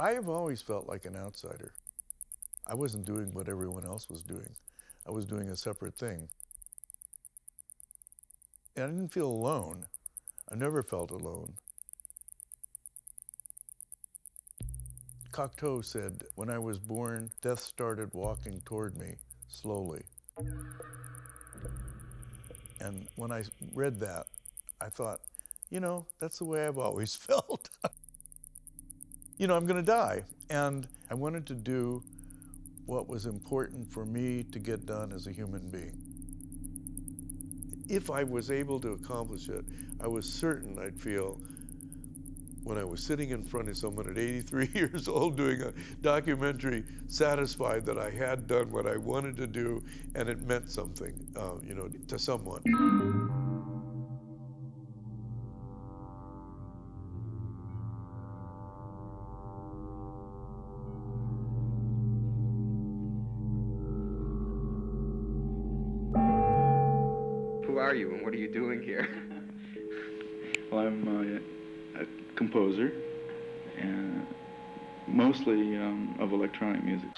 I have always felt like an outsider. I wasn't doing what everyone else was doing. I was doing a separate thing. And I didn't feel alone. I never felt alone. Cocteau said, when I was born, death started walking toward me slowly. And when I read that, I thought, you know, that's the way I've always felt. You know, I'm going to die. And I wanted to do what was important for me to get done as a human being. If I was able to accomplish it, I was certain I'd feel when I was sitting in front of someone at 83 years old doing a documentary, satisfied that I had done what I wanted to do and it meant something, you know, to someone. Who are you and what are you doing here? Well, I'm a composer, and mostly of electronic music.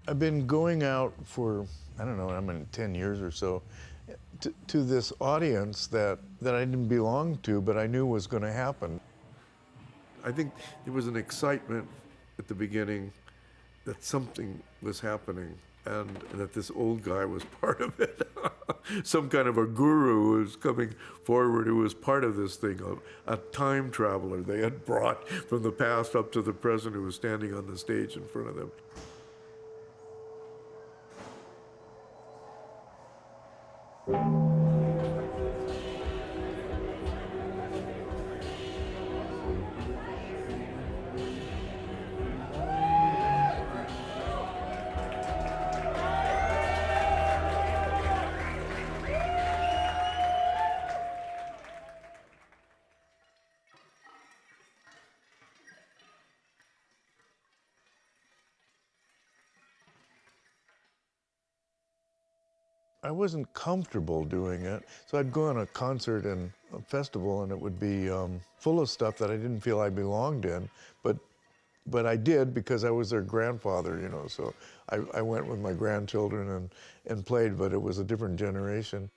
I've been going out for, I don't know, 10 years or so, to this audience that I didn't belong to, but I knew was going to happen. I think there was an excitement at the beginning that something was happening and that this old guy was part of it. Some kind of a guru was coming forward who was part of this thing, a time traveler they had brought from the past up to the present who was standing on the stage in front of them. I wasn't comfortable doing it. So I'd go on a concert and a festival and it would be full of stuff that I didn't feel I belonged in, but I did because I was their grandfather, you know, so I went with my grandchildren and played, but it was a different generation.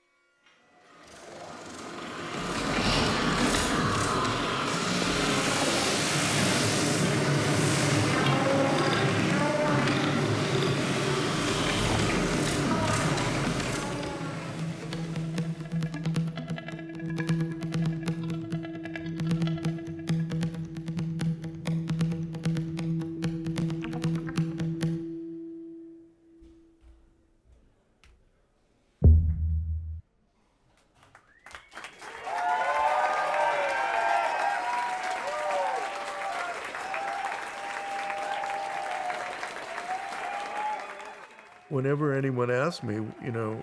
Whenever anyone asks me, you know,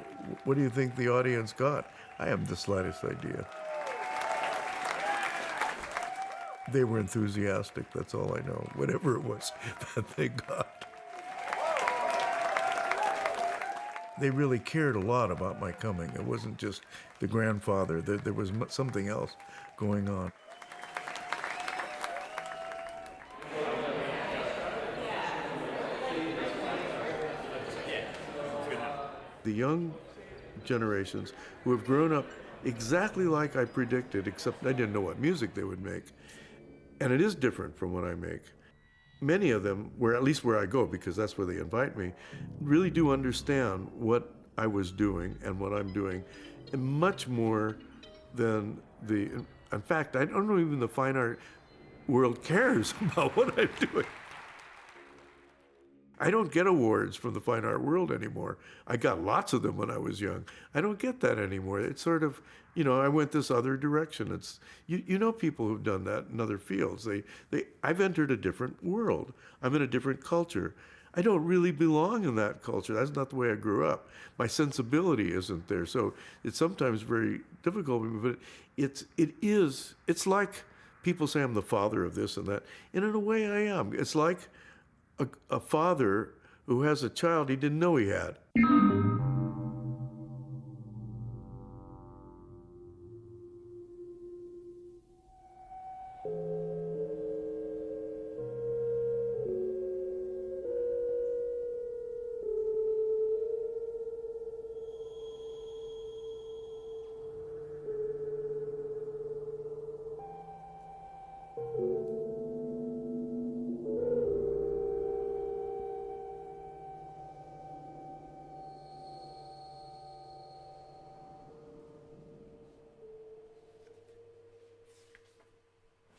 what do you think the audience got? I have the slightest idea. They were enthusiastic, that's all I know, whatever it was that they got. They really cared a lot about my coming. It wasn't just the grandfather, there was something else going on. The young generations who have grown up exactly like I predicted, except I didn't know what music they would make. And it is different from what I make. Many of them, at least where I go, because that's where they invite me, really do understand what I was doing and what I'm doing, and much more than in fact, I don't know even the fine art world cares about what I'm doing. I don't get awards from the fine art world anymore. I got lots of them when I was young. I don't get that anymore. It's sort of, you know, I went this other direction. It's you know people who've done that in other fields. I've entered a different world. I'm in a different culture. I don't really belong in that culture. That's not the way I grew up. My sensibility isn't there. So it's sometimes very difficult, but it's like people say I'm the father of this and that. And in a way I am. It's like a father who has a child he didn't know he had.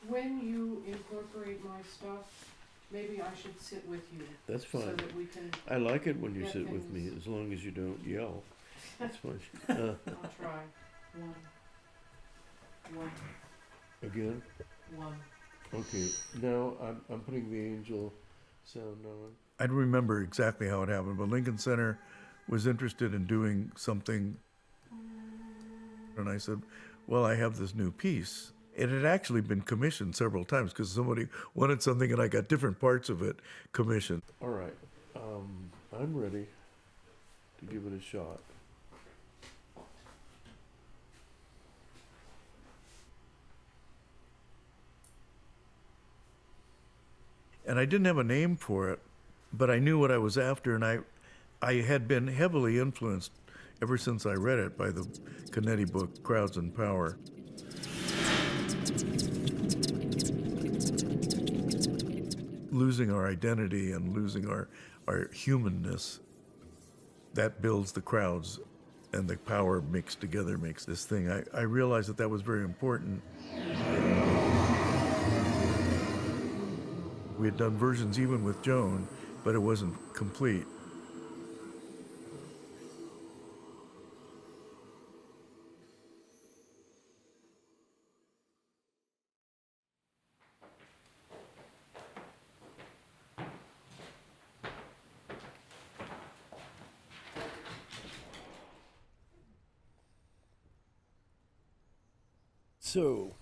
When you incorporate my stuff, maybe I should sit with you. That's fine. So that we can. I like it when you get sit with me, things- as long as you don't yell. That's fine. I'll try. One. Again? One. Okay, now I'm putting the angel sound on. I don't remember exactly how it happened, but Lincoln Center was interested in doing something. And I said, well, I have this new piece. It had actually been commissioned several times because somebody wanted something and I got different parts of it commissioned. All right, I'm ready to give it a shot. And I didn't have a name for it, but I knew what I was after, and I had been heavily influenced ever since I read it by the Canetti book, Crowds and Power. Losing our identity and losing our humanness, that builds the crowds, and the power mixed together makes this thing. I realized that was very important. We had done versions even with Joan, but it wasn't complete. So,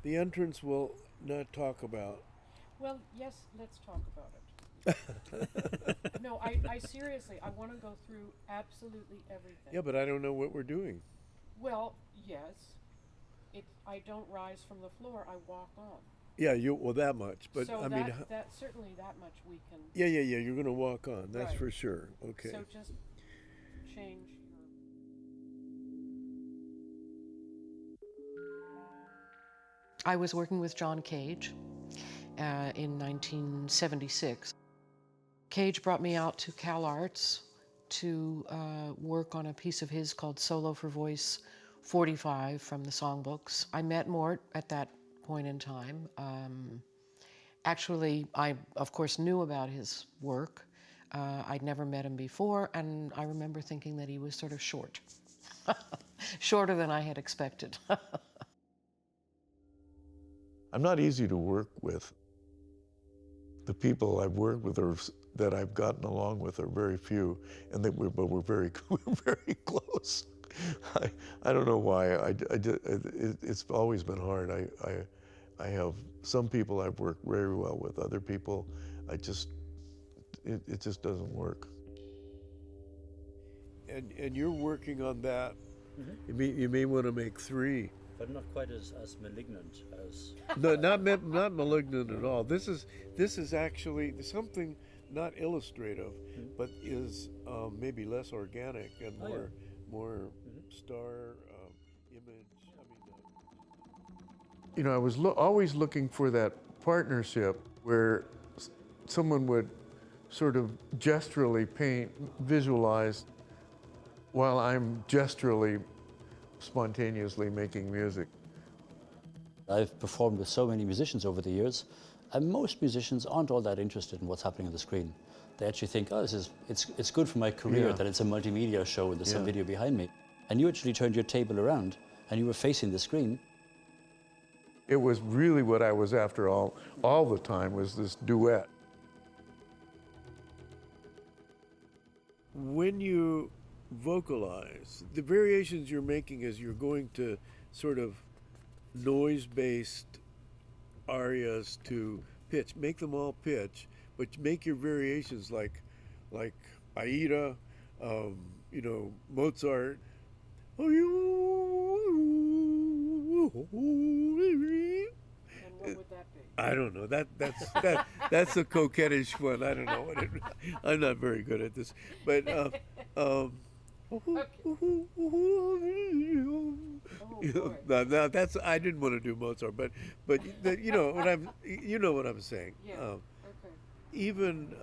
the entrance we'll not talk about. Well, yes, let's talk about it. No, I seriously, I want to go through absolutely everything. Yeah, but I don't know what we're doing. Well, yes. I don't rise from the floor, I walk on. Yeah, well, that much. But So I mean, that certainly that much we can. yeah. You're going to walk on. That's Right. for sure. Okay. So just change your. I was working with John Cage in 1976. Cage brought me out to Cal Arts to work on a piece of his called Solo for Voice 45 from the songbooks. I met Mort at that point in time. Actually, I, of course, knew about his work. I'd never met him before, and I remember thinking that he was sort of short. Shorter than I had expected. I'm not easy to work with. The people I've worked with or that I've gotten along with are very few, and but we're very close. I don't know why. It's always been hard. I have some people I've worked very well with. Other people, it just doesn't work. And you're working on that. Mm-hmm. You may want to make 3. But not quite as malignant as. No, not malignant at all. This is actually something not illustrative, but is maybe less organic and more star image. You know, I was always looking for that partnership where someone would sort of gesturally paint, visualize, while I'm gesturally, spontaneously making music. I've performed with so many musicians over the years, and most musicians aren't all that interested in what's happening on the screen. They actually think, oh, it's good for my career that it's a multimedia show and there's some video behind me. And you actually turned your table around and you were facing the screen. It was really what I was after all the time, was this duet. When you vocalize, the variations you're making as you're going to sort of noise-based arias to pitch, make them all pitch, but make your variations like Aida, Mozart. And what would that be? I don't know. That's a coquettish one. I don't know what it. I'm not very good at this, but no, that's. I didn't want to do Mozart, but you know what I'm saying. Yeah. Okay. Even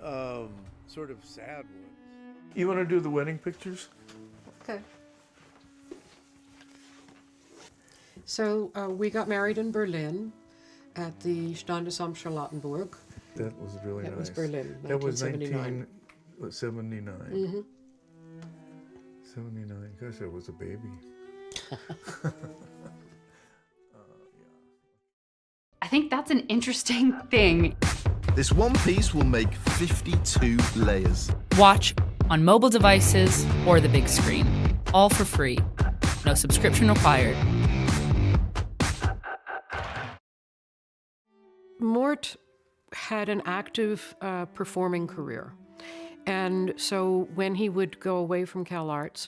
sort of sad ones. You want to do the wedding pictures? Okay. So we got married in Berlin at the Standesamt Charlottenburg. That was really nice. That was Berlin, That was 1979. 1979. 79. Gosh, I was a baby. I think that's an interesting thing. This one piece will make 52 layers. Watch on mobile devices or the big screen. All for free. No subscription required. Mort had an active performing career. And so when he would go away from Cal Arts,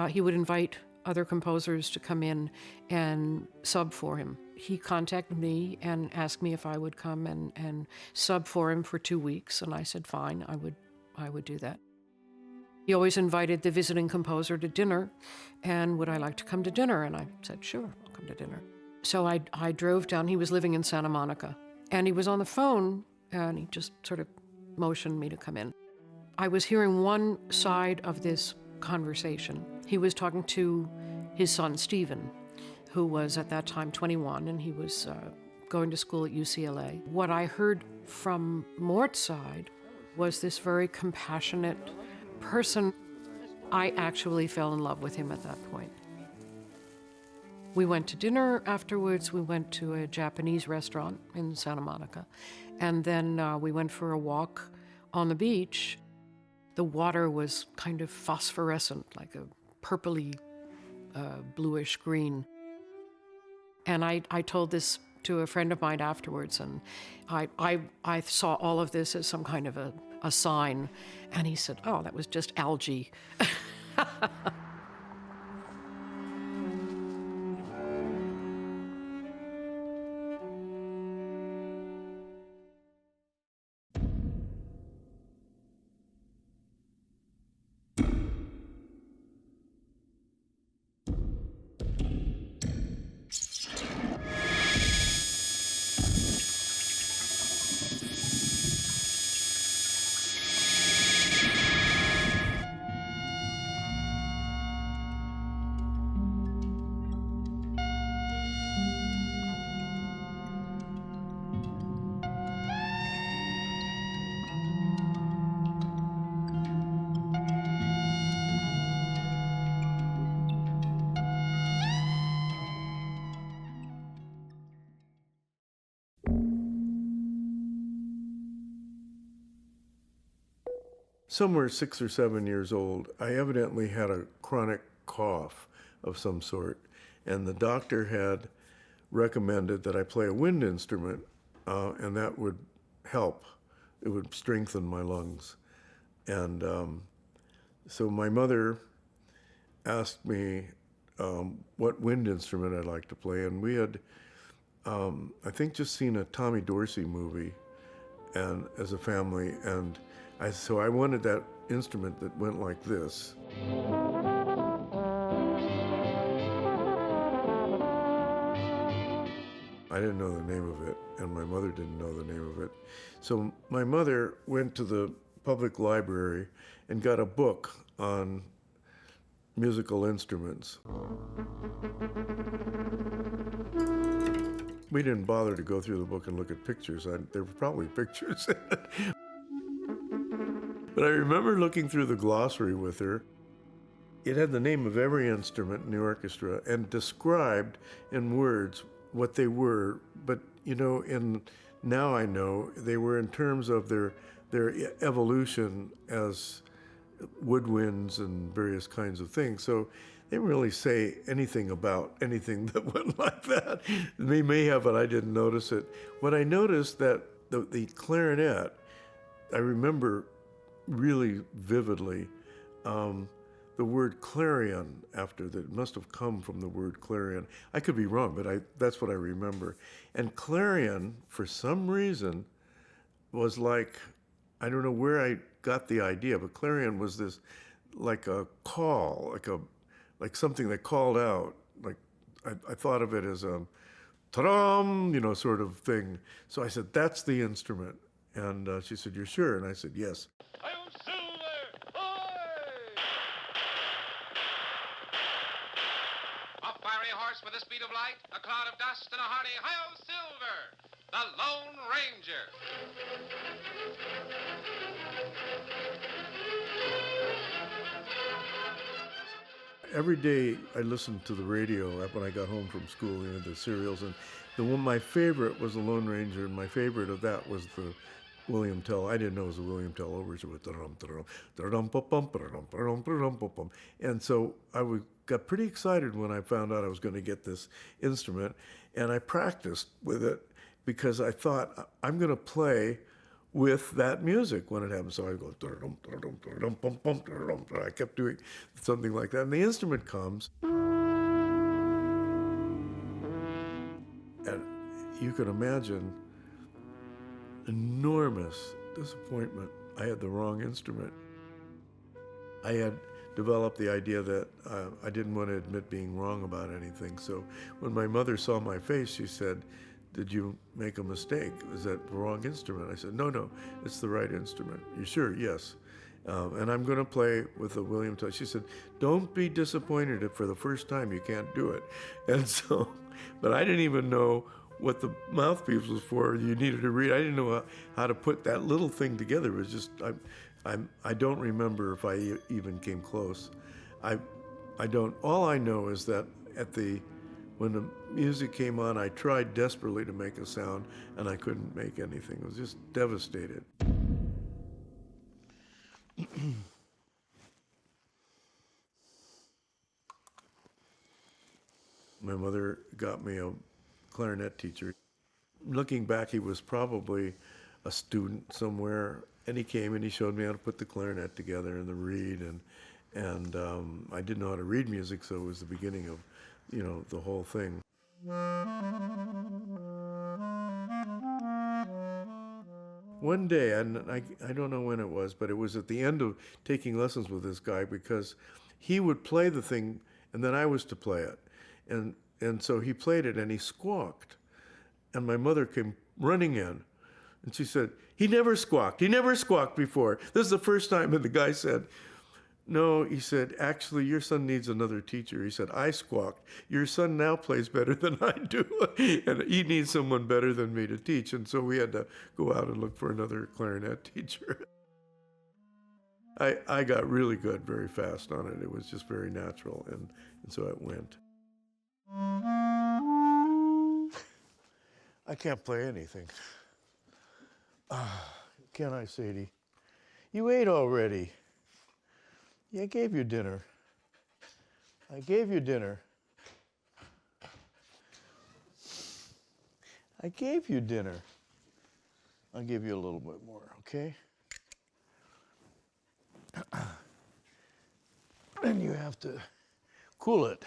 he would invite other composers to come in and sub for him. He contacted me and asked me if I would come and sub for him for 2 weeks, and I said fine, I would do that. He always invited the visiting composer to dinner, and would I like to come to dinner? And I said sure, I'll come to dinner. So I drove down. He was living in Santa Monica, and he was on the phone, and he just sort of motioned me to come in. I was hearing one side of this conversation. He was talking to his son, Stephen, who was at that time 21, and he was going to school at UCLA. What I heard from Mort's side was this very compassionate person. I actually fell in love with him at that point. We went to dinner afterwards. We went to a Japanese restaurant in Santa Monica, and then we went for a walk on the beach. The water was kind of phosphorescent, like a purpley, bluish green. And I told this to a friend of mine afterwards, and I saw all of this as some kind of a sign, and he said, "Oh, that was just algae." Somewhere 6 or 7 years old, I evidently had a chronic cough of some sort, and the doctor had recommended that I play a wind instrument, and that would help. It would strengthen my lungs. And so my mother asked me what wind instrument I'd like to play, and we had, I think, just seen a Tommy Dorsey movie, and as a family, and so I wanted that instrument that went like this. I didn't know the name of it, and my mother didn't know the name of it. So my mother went to the public library and got a book on musical instruments. We didn't bother to go through the book and look at pictures. There were probably pictures in it. But I remember looking through the glossary with her. It had the name of every instrument in the orchestra and described in words what they were. But, you know, now I know they were in terms of their evolution as woodwinds and various kinds of things. So they didn't really say anything about anything that went like that. They may have, but I didn't notice it. What I noticed that the clarinet, I remember really vividly, the word clarion after that. It must have come from the word clarion. I could be wrong, but that's what I remember. And clarion, for some reason, was like, I don't know where I got the idea, but clarion was this, like a call, like something that called out. Like I thought of it as a ta-dam, you know, sort of thing. So I said, that's the instrument. And she said, "You're sure?" And I said, "Yes." A fiery horse with the speed of light, a cloud of dust, and a hearty hi-yo silver, the Lone Ranger. Every day I listened to the radio when I got home from school, you know, the serials, and my favorite was the Lone Ranger, and my favorite of that was the William Tell. I didn't know it was a William Tell overture with and so I got pretty excited when I found out I was going to get this instrument, and I practiced with it because I thought I'm going to play with that music when it happened. So I go, I kept doing something like that, and the instrument comes, and you can imagine enormous disappointment. I had the wrong instrument. I had developed the idea that I didn't want to admit being wrong about anything. So when my mother saw my face, she said, "Did you make a mistake? Is that the wrong instrument?" I said, No, it's the right instrument." "You sure?" "Yes. And I'm going to play with the William Tell." She said, "Don't be disappointed if for the first time you can't do it." And so, but I didn't even know what the mouthpiece was for. You needed to read. I didn't know how to put that little thing together. It was just, I don't remember if I even came close. I don't. All I know is that when the music came on, I tried desperately to make a sound, and I couldn't make anything. I was just devastated. My mother got me a clarinet teacher. looking back, he was probably a student somewhere, and he came and he showed me how to put the clarinet together and the reed, and I didn't know how to read music, so it was the beginning of, you know, the whole thing. One day, and I don't know when it was, but it was at the end of taking lessons with this guy, because he would play the thing and then I was to play it. And so he played it and he squawked. And my mother came running in and she said, "He never squawked. He never squawked before. This is the first time." And the guy said, "No," he said, "actually, your son needs another teacher." He said, "I squawked. Your son now plays better than I do, and he needs someone better than me to teach." And so we had to go out and look for another clarinet teacher. I got really good very fast on it. It was just very natural, and so it went. I can't play anything. Can I, Sadie? You ate already. Yeah, I gave you dinner. I gave you dinner. I gave you dinner. I'll give you a little bit more, okay? And you have to cool it.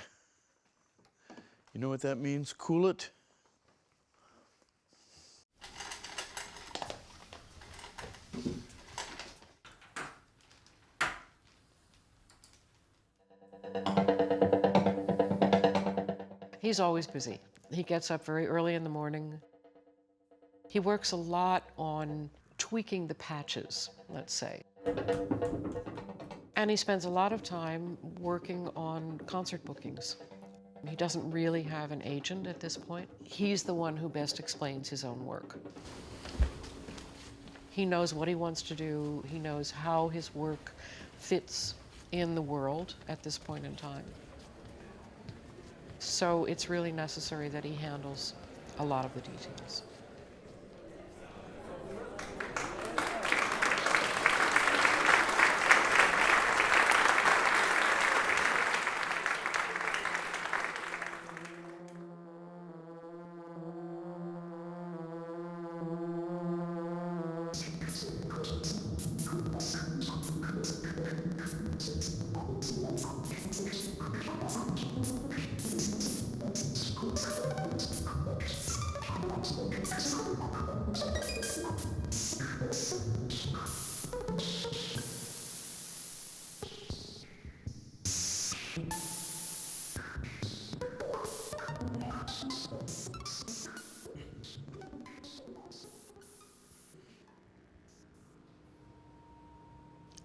You know what that means? Cool it? He's always busy. He gets up very early in the morning. He works a lot on tweaking the patches, let's say. And he spends a lot of time working on concert bookings. He doesn't really have an agent at this point. He's the one who best explains his own work. He knows what he wants to do. He knows how his work fits in the world at this point in time. So it's really necessary that he handles a lot of the details.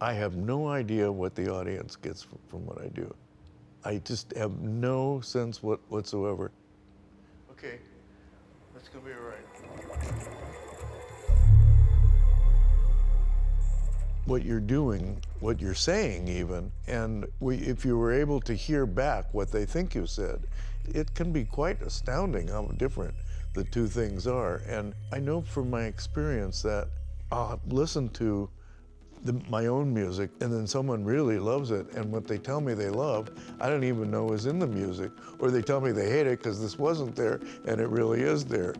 I have no idea what the audience gets from what I do. I just have no sense whatsoever. Okay, that's gonna be all right. What you're doing, what you're saying even, and if you were able to hear back what they think you said, it can be quite astounding how different the two things are. And I know from my experience that I'll listen to my own music, and then someone really loves it, and what they tell me they love, I don't even know is in the music, or they tell me they hate it because this wasn't there, and it really is there.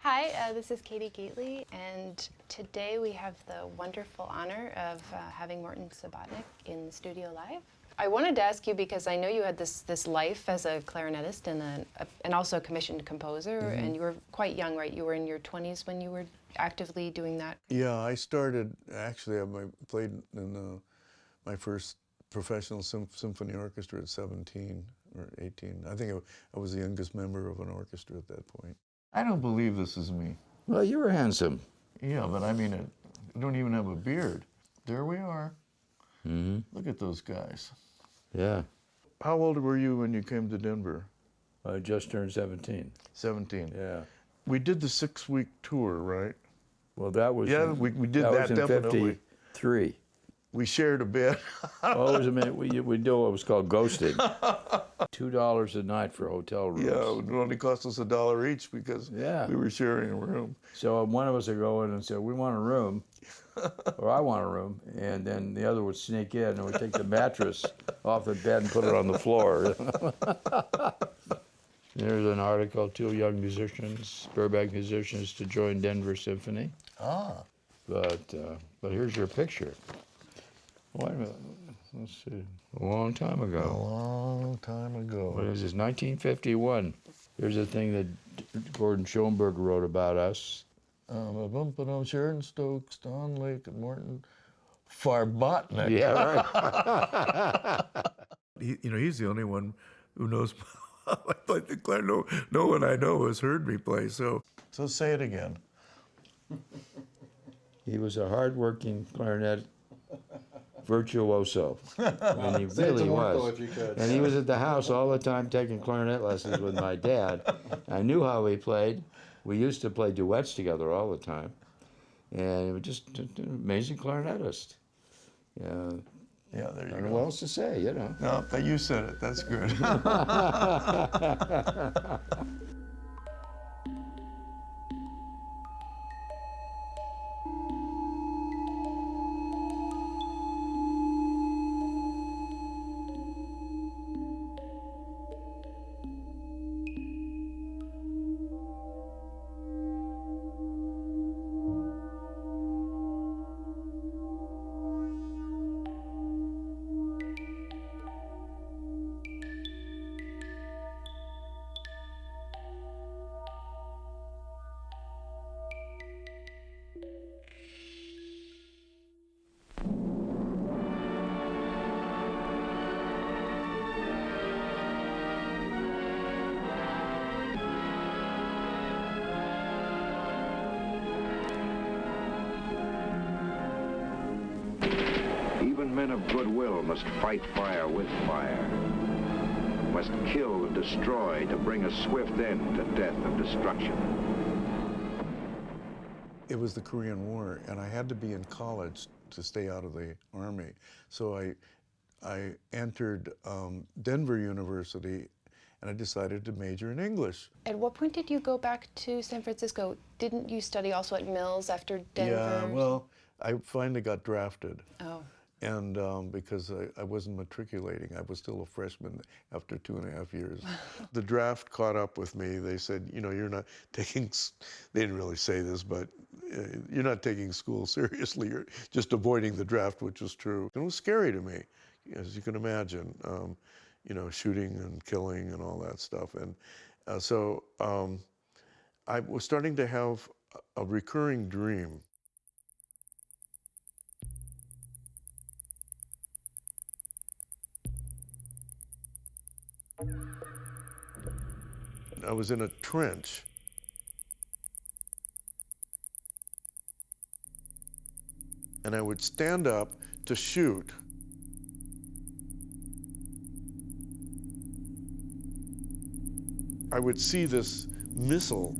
Hi, this is Katie Gately, and today we have the wonderful honor of having Morton Subotnick in the studio live. I wanted to ask you because I know you had this life as a clarinetist and also a commissioned composer, and you were quite young, right? You were in your 20s when you were actively doing that. Yeah, I started, actually, I played in my first professional symphony orchestra at 17 or 18. I think I was the youngest member of an orchestra at that point. I don't believe this is me. Well, you were handsome. Yeah, but I mean, I don't even have a beard. There we are. Mm-hmm. Look at those guys. Yeah. How old were you when you came to Denver? I just turned 17. 17. Yeah. We did the 6-week tour, right? Well, that was... Yeah, we did that was in definitely. 53. We shared a bed. Oh, it was a minute. We did what was called ghosting. $2 a night for hotel rooms. Yeah, it only cost us $1 each because we were sharing a room. So one of us would go in and say, we want a room, or I want a room, and then the other would sneak in and would take the mattress off the bed and put it on the floor. There's an article, 2 young musicians, Burbank musicians, to join Denver Symphony. Ah. But here's your picture. Wait a minute. Let's see. A long time ago. A long time ago. What is this? 1951. Here's a thing that Gordon Schoenberg wrote about us. Sharon Stokes, Don Lake, and Morton Subotnick. Yeah, right. He's the only one who knows how I play the clarinet. No one I know has heard me play. So say it again. He was a hard-working clarinet virtuoso, and he really was. And he was at the house all the time taking clarinet lessons with my dad. I knew how he played. We used to play duets together all the time, and he was just an amazing clarinetist. Yeah, there you go. I don't know what else to say, No, but you said it. That's good. Even men of goodwill must fight fire with fire, must kill and destroy to bring a swift end to death and destruction. It was the Korean War, and I had to be in college to stay out of the Army. So I entered Denver University, and I decided to major in English. At what point did you go back to San Francisco? Didn't you study also at Mills after Denver? Yeah, well, I finally got drafted. Oh. And because I wasn't matriculating, I was still a freshman after 2.5 years. The draft caught up with me. They said, you're not taking, they didn't really say this, but you're not taking school seriously. You're just avoiding the draft, which was true. It was scary to me, as you can imagine, shooting and killing and all that stuff. And so I was starting to have a recurring dream. I was in a trench. And I would stand up to shoot. I would see this missile,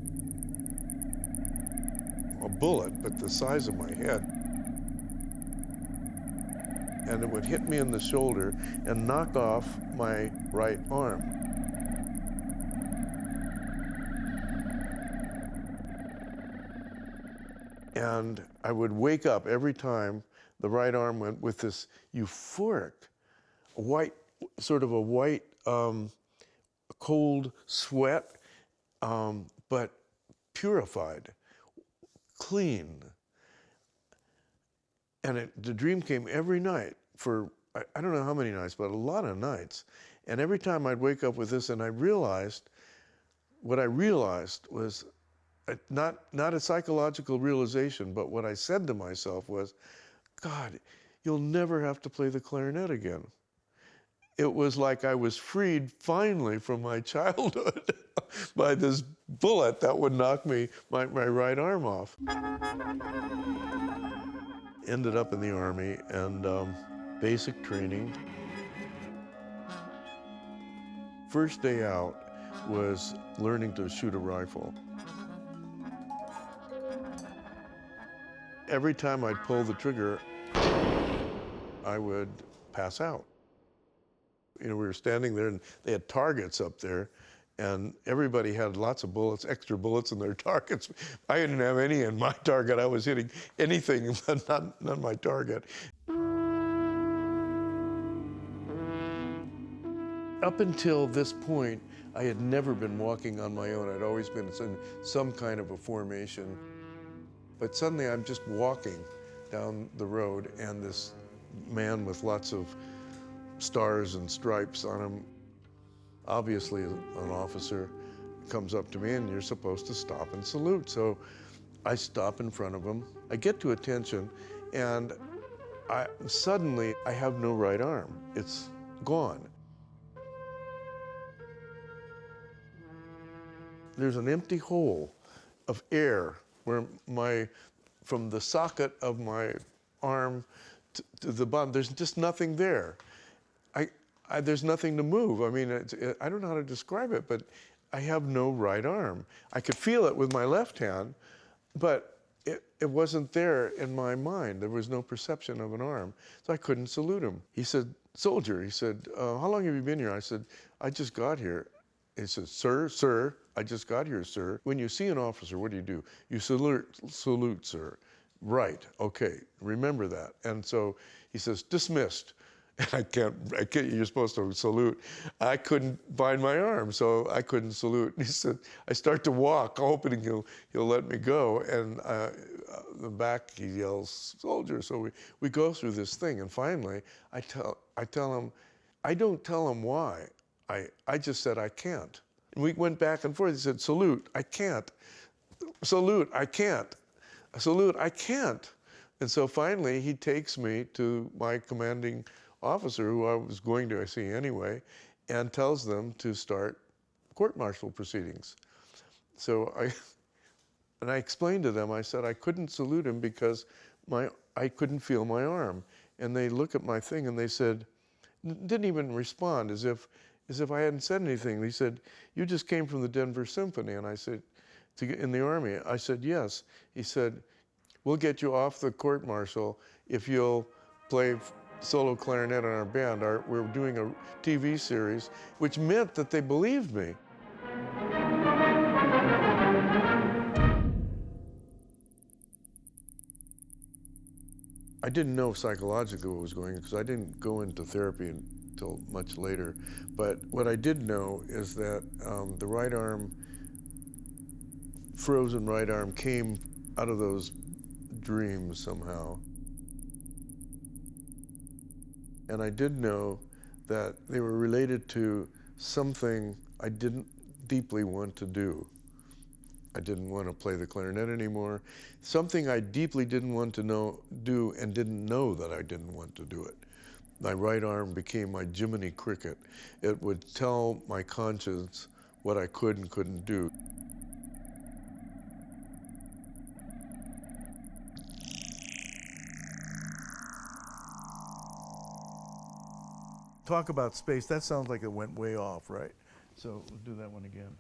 a bullet, but the size of my head. And it would hit me in the shoulder and knock off my right arm. And I would wake up every time the right arm went with this euphoric, sort of a white, cold sweat, but purified, clean. And the dream came every night for I don't know how many nights, but a lot of nights. And every time I'd wake up with this, and what I realized was not a psychological realization, but what I said to myself was, God, you'll never have to play the clarinet again. It was like I was freed finally from my childhood by this bullet that would knock my right arm off. Ended up in the Army and basic training. First day out was learning to shoot a rifle. Every time I'd pull the trigger, I would pass out. You know, we were standing there and they had targets up there, and everybody had lots of bullets, extra bullets in their targets. I didn't have any in my target. I was hitting anything, but not my target. Up until this point, I had never been walking on my own. I'd always been in some kind of a formation. But suddenly I'm just walking down the road, and this man with lots of stars and stripes on him, obviously an officer, comes up to me, and you're supposed to stop and salute. So I stop in front of him. I get to attention, and suddenly I have no right arm. It's gone. There's an empty hole of air where from the socket of my arm to the bottom, there's just nothing there. There's nothing to move. I mean, I don't know how to describe it, but I have no right arm. I could feel it with my left hand, but it wasn't there in my mind. There was no perception of an arm, so I couldn't salute him. He said, "Soldier," he said, "how long have you been here?" I said, "I just got here." He said, Sir, I just got here, sir. When you see an officer, what do? You salute, sir. Right, okay, remember that." And so he says, "Dismissed." And I can't, you're supposed to salute. I couldn't find my arm, so I couldn't salute. And he said, I start to walk, hoping he'll let me go. And the back, he yells, "Soldier." So we go through this thing, and finally, I tell him, I don't tell him why. I just said, I can't. And we went back and forth. He said, "Salute, I can't. Salute, I can't. Salute, I can't." And so finally, he takes me to my commanding officer, who I was going to see anyway, and tells them to start court-martial proceedings. So I explained to them, I said I couldn't salute him because I couldn't feel my arm. And they look at my thing and they said, didn't even respond, as if I hadn't said anything. He said, "You just came from the Denver Symphony." And I said, in the Army. I said, "Yes." He said, "We'll get you off the court-martial if you'll play solo clarinet in our band. We're doing a TV series," which meant that they believed me. I didn't know psychologically what was going on because I didn't go into therapy until much later. But what I did know is that the right arm, frozen right arm, came out of those dreams somehow. And I did know that they were related to something I didn't deeply want to do. I didn't want to play the clarinet anymore. Something I deeply didn't want to do and didn't know that I didn't want to do it. My right arm became my Jiminy Cricket. It would tell my conscience what I could and couldn't do. Talk about space. That sounds like it went way off, right? So we'll do that one again.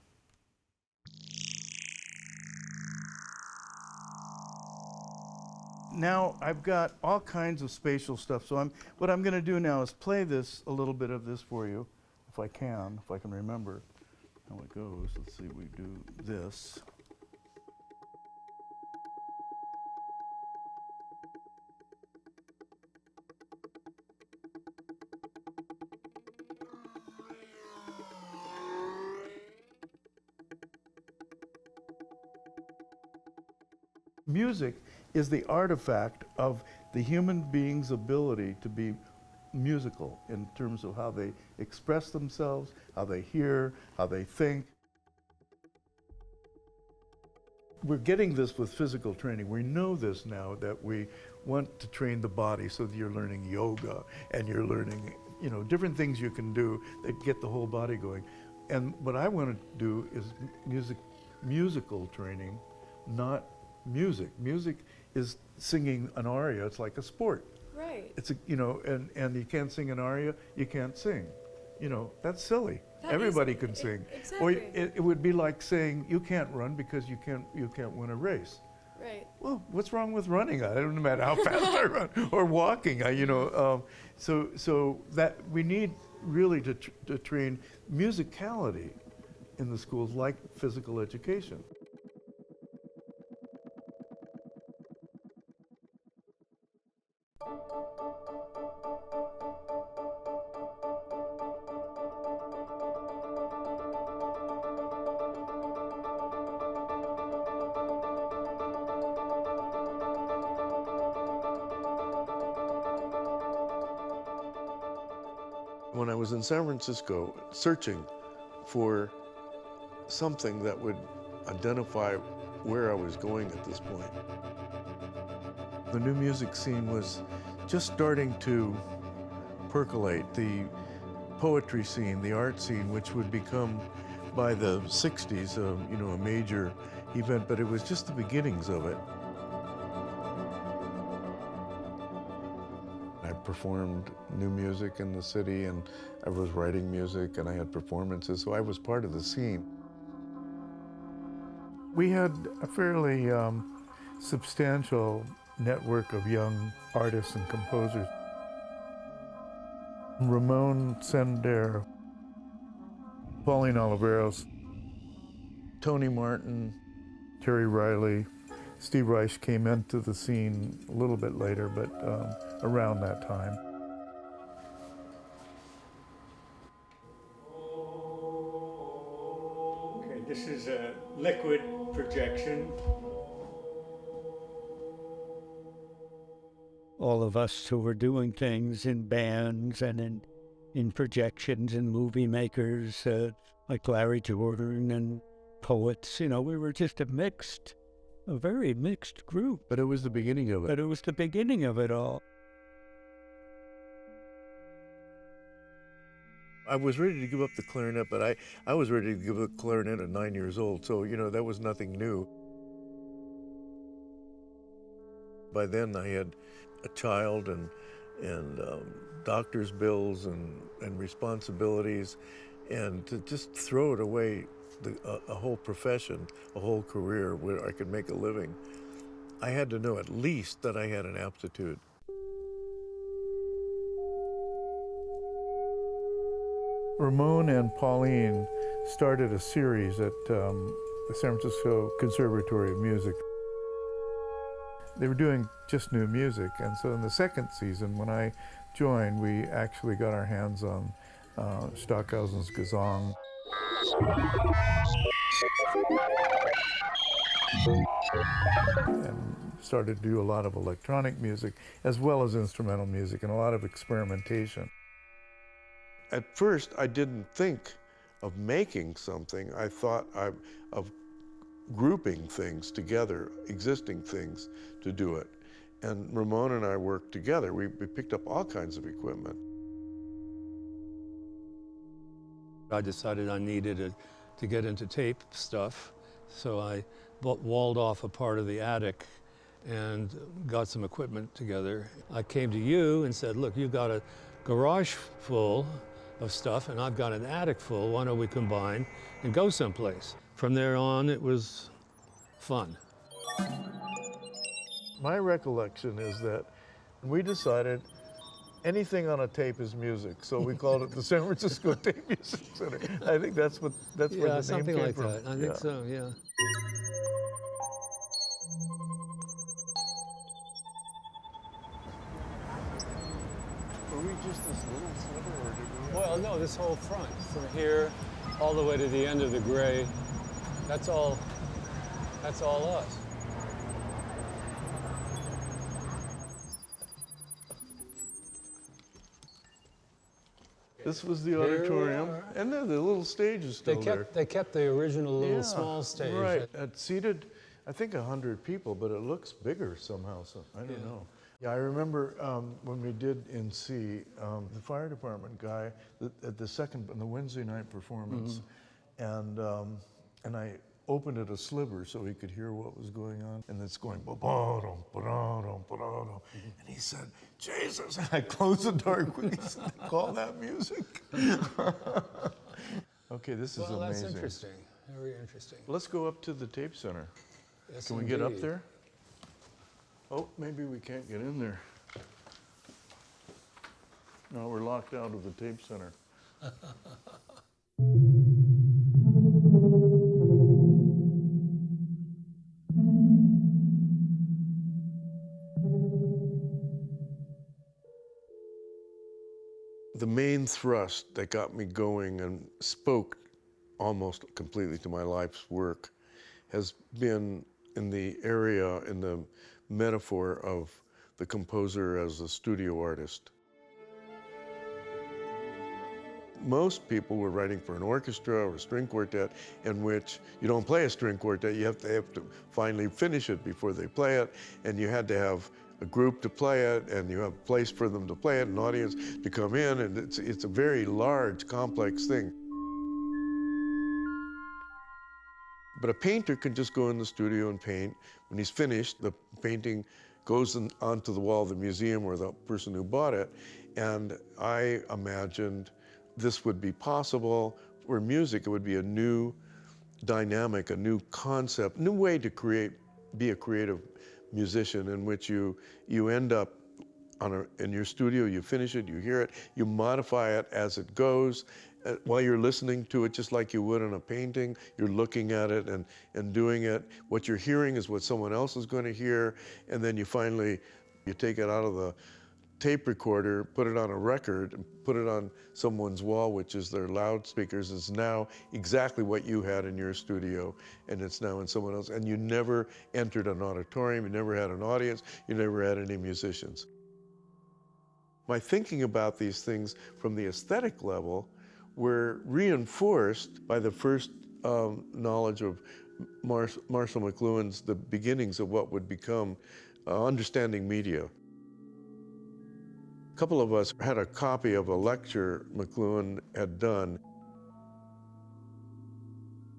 Now I've got all kinds of spatial stuff. So what I'm going to do now is play this, a little bit of this for you, if I can remember how it goes. Let's see, we do this. Music is the artifact of the human being's ability to be musical in terms of how they express themselves, how they hear, how they think. We're getting this with physical training. We know this now, that we want to train the body so that you're learning yoga and you're learning, you know, different things you can do that get the whole body going. And what I want to do is musical training, not music. Music is singing an aria. It's like a sport. Right. It's a, you know, and you can't sing an aria, you can't sing. You know, that's silly. That Everybody can sing. Exactly. Or it would be like saying you can't run because you can't win a race. Right. Well, what's wrong with running? It doesn't matter how fast I run, or walking. So that we need really to train musicality in the schools like physical education. When I was in San Francisco searching for something that would identify where I was going at this point, the new music scene was just starting to percolate. The poetry scene, the art scene, which would become by the 60s, a major event, but it was just the beginnings of it. I performed new music in the city, and I was writing music, and I had performances, so I was part of the scene. We had a fairly substantial network of young artists and composers. Ramon Sender, Pauline Oliveros, Tony Martin, Terry Riley, Steve Reich came into the scene a little bit later, but around that time. Okay, this is a liquid projection. All of us who were doing things in bands and in projections and movie makers like Larry Jordan and poets, we were just a very mixed group. But it was the beginning of it. But it was the beginning of it all. I was ready to give up the clarinet, but I was ready to give up the clarinet at 9 years old, so, that was nothing new. By then I had a child and doctor's bills and responsibilities, and to just throw it away, a whole profession, a whole career where I could make a living, I had to know at least that I had an aptitude. Ramon and Pauline started a series at the San Francisco Conservatory of Music. They were doing just new music, and so in the second season, when I joined, we actually got our hands on Stockhausen's Gesang. And started to do a lot of electronic music as well as instrumental music and a lot of experimentation. At first, I didn't think of making something. I thought of grouping things together, existing things, to do it. And Ramon and I worked together. We picked up all kinds of equipment. I decided I needed to get into tape stuff, so I walled off a part of the attic and got some equipment together. I came to you and said, look, you've got a garage full of stuff, and I've got an attic full. Why don't we combine and go someplace? From there on, it was fun. My recollection is that we decided anything on a tape is music, so we called it the San Francisco Tape Music Center. I think that's where the name came from. Yeah, something like that. I think so, yeah. Were we just this little sliver, or did we? Well, no, this whole front, from here all the way to the end of the gray, that's all us. This was the auditorium, and then the little stage is still there. They kept the original little small stage. Right, it seated, I think, 100 people, but it looks bigger somehow, so I don't know. Yeah, I remember when we did in C, the fire department guy, at the Wednesday night performance, and I opened it a sliver so he could hear what was going on, and it's going ba-ba-dum, ba-da-dum, ba-da-dum. And he said, Jesus, and I closed the door quickly. He said, call that music. Okay, this is amazing. Well, that's interesting, very interesting. Let's go up to the tape center. Yes, Can we get up there? Oh, maybe we can't get in there. No, we're locked out of the tape center. The main thrust that got me going and spoke almost completely to my life's work has been in the area, in the metaphor of the composer as a studio artist. Most people were writing for an orchestra or a string quartet in which you don't play a string quartet, you have to finally finish it before they play it, and you had to have a group to play it, and you have a place for them to play it, an audience to come in, and it's a very large, complex thing. But a painter can just go in the studio and paint. When he's finished, the painting goes onto the wall of the museum or the person who bought it, and I imagined this would be possible. For music, it would be a new dynamic, a new concept, new way to be a creative musician, in which you end up in your studio, you finish it, you hear it, you modify it as it goes. While you're listening to it, just like you would in a painting, you're looking at it and doing it. What you're hearing is what someone else is going to hear, and then you take it out of the tape recorder, put it on a record, and put it on someone's wall, which is their loudspeakers. It's now exactly what you had in your studio, and it's now in someone else. And you never entered an auditorium, you never had an audience, you never had any musicians. My thinking about these things from the aesthetic level were reinforced by the first knowledge of Marshall McLuhan's, the beginnings of what would become understanding media. A couple of us had a copy of a lecture McLuhan had done.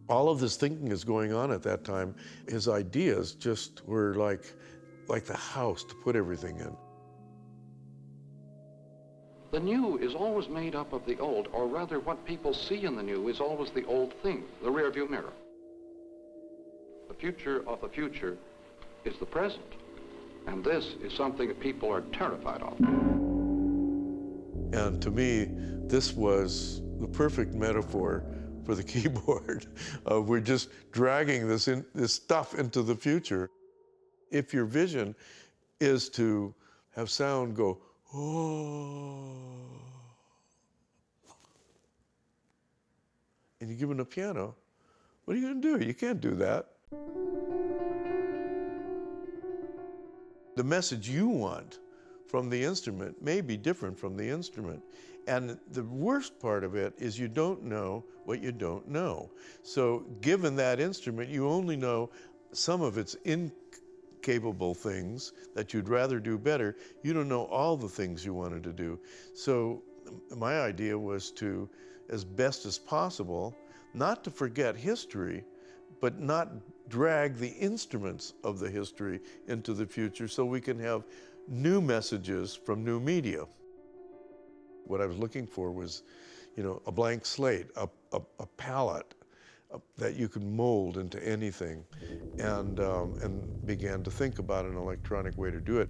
All of this thinking is going on at that time. His ideas just were like the house to put everything in. The new is always made up of the old, or rather what people see in the new is always the old thing, the rearview mirror. The future of the future is the present, and this is something that people are terrified of. And to me, this was the perfect metaphor for the keyboard. We're just dragging this stuff into the future. If your vision is to have sound go, oh, and you give it a piano, what are you going to do? You can't do that. The message you want from the instrument may be different from the instrument. And the worst part of it is you don't know what you don't know. So given that instrument, you only know some of its incapable things that you'd rather do better. You don't know all the things you wanted to do. So my idea was to, as best as possible, not to forget history, but not drag the instruments of the history into the future so we can have new messages from new media. What I was looking for was, a blank slate, a palette that you could mold into anything, and began to think about an electronic way to do it.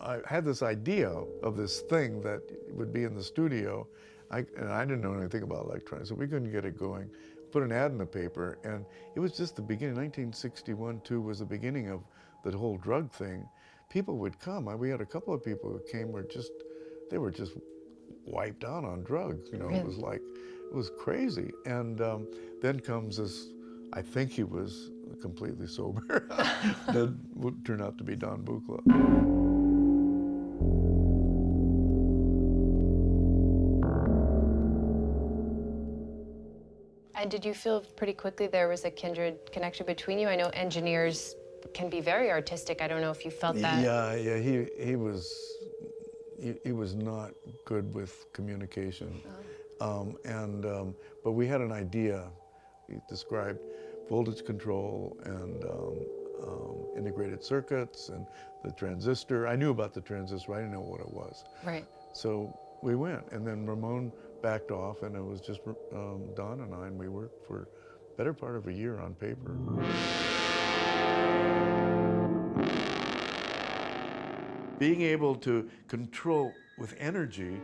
I had this idea of this thing that would be in the studio, and I didn't know anything about electronics, so we couldn't get it going. Put an ad in the paper, and it was just the beginning. 1961, too, was the beginning of the whole drug thing. People would come. We had a couple of people who came they were just wiped out on drugs. Really? It was crazy. And then comes this, I think he was completely sober, that would turn out to be Don Buchla. And did you feel pretty quickly there was a kindred connection between you? I know engineers can be very artistic. I don't know if you felt that. Yeah, he was not good with communication. But we had an idea. He described voltage control and integrated circuits and the transistor. I knew about the transistor, I didn't know what it was. Right. So we went, and then Ramon backed off, and it was just Don and I, and we worked for the better part of a year on paper. Being able to control with energy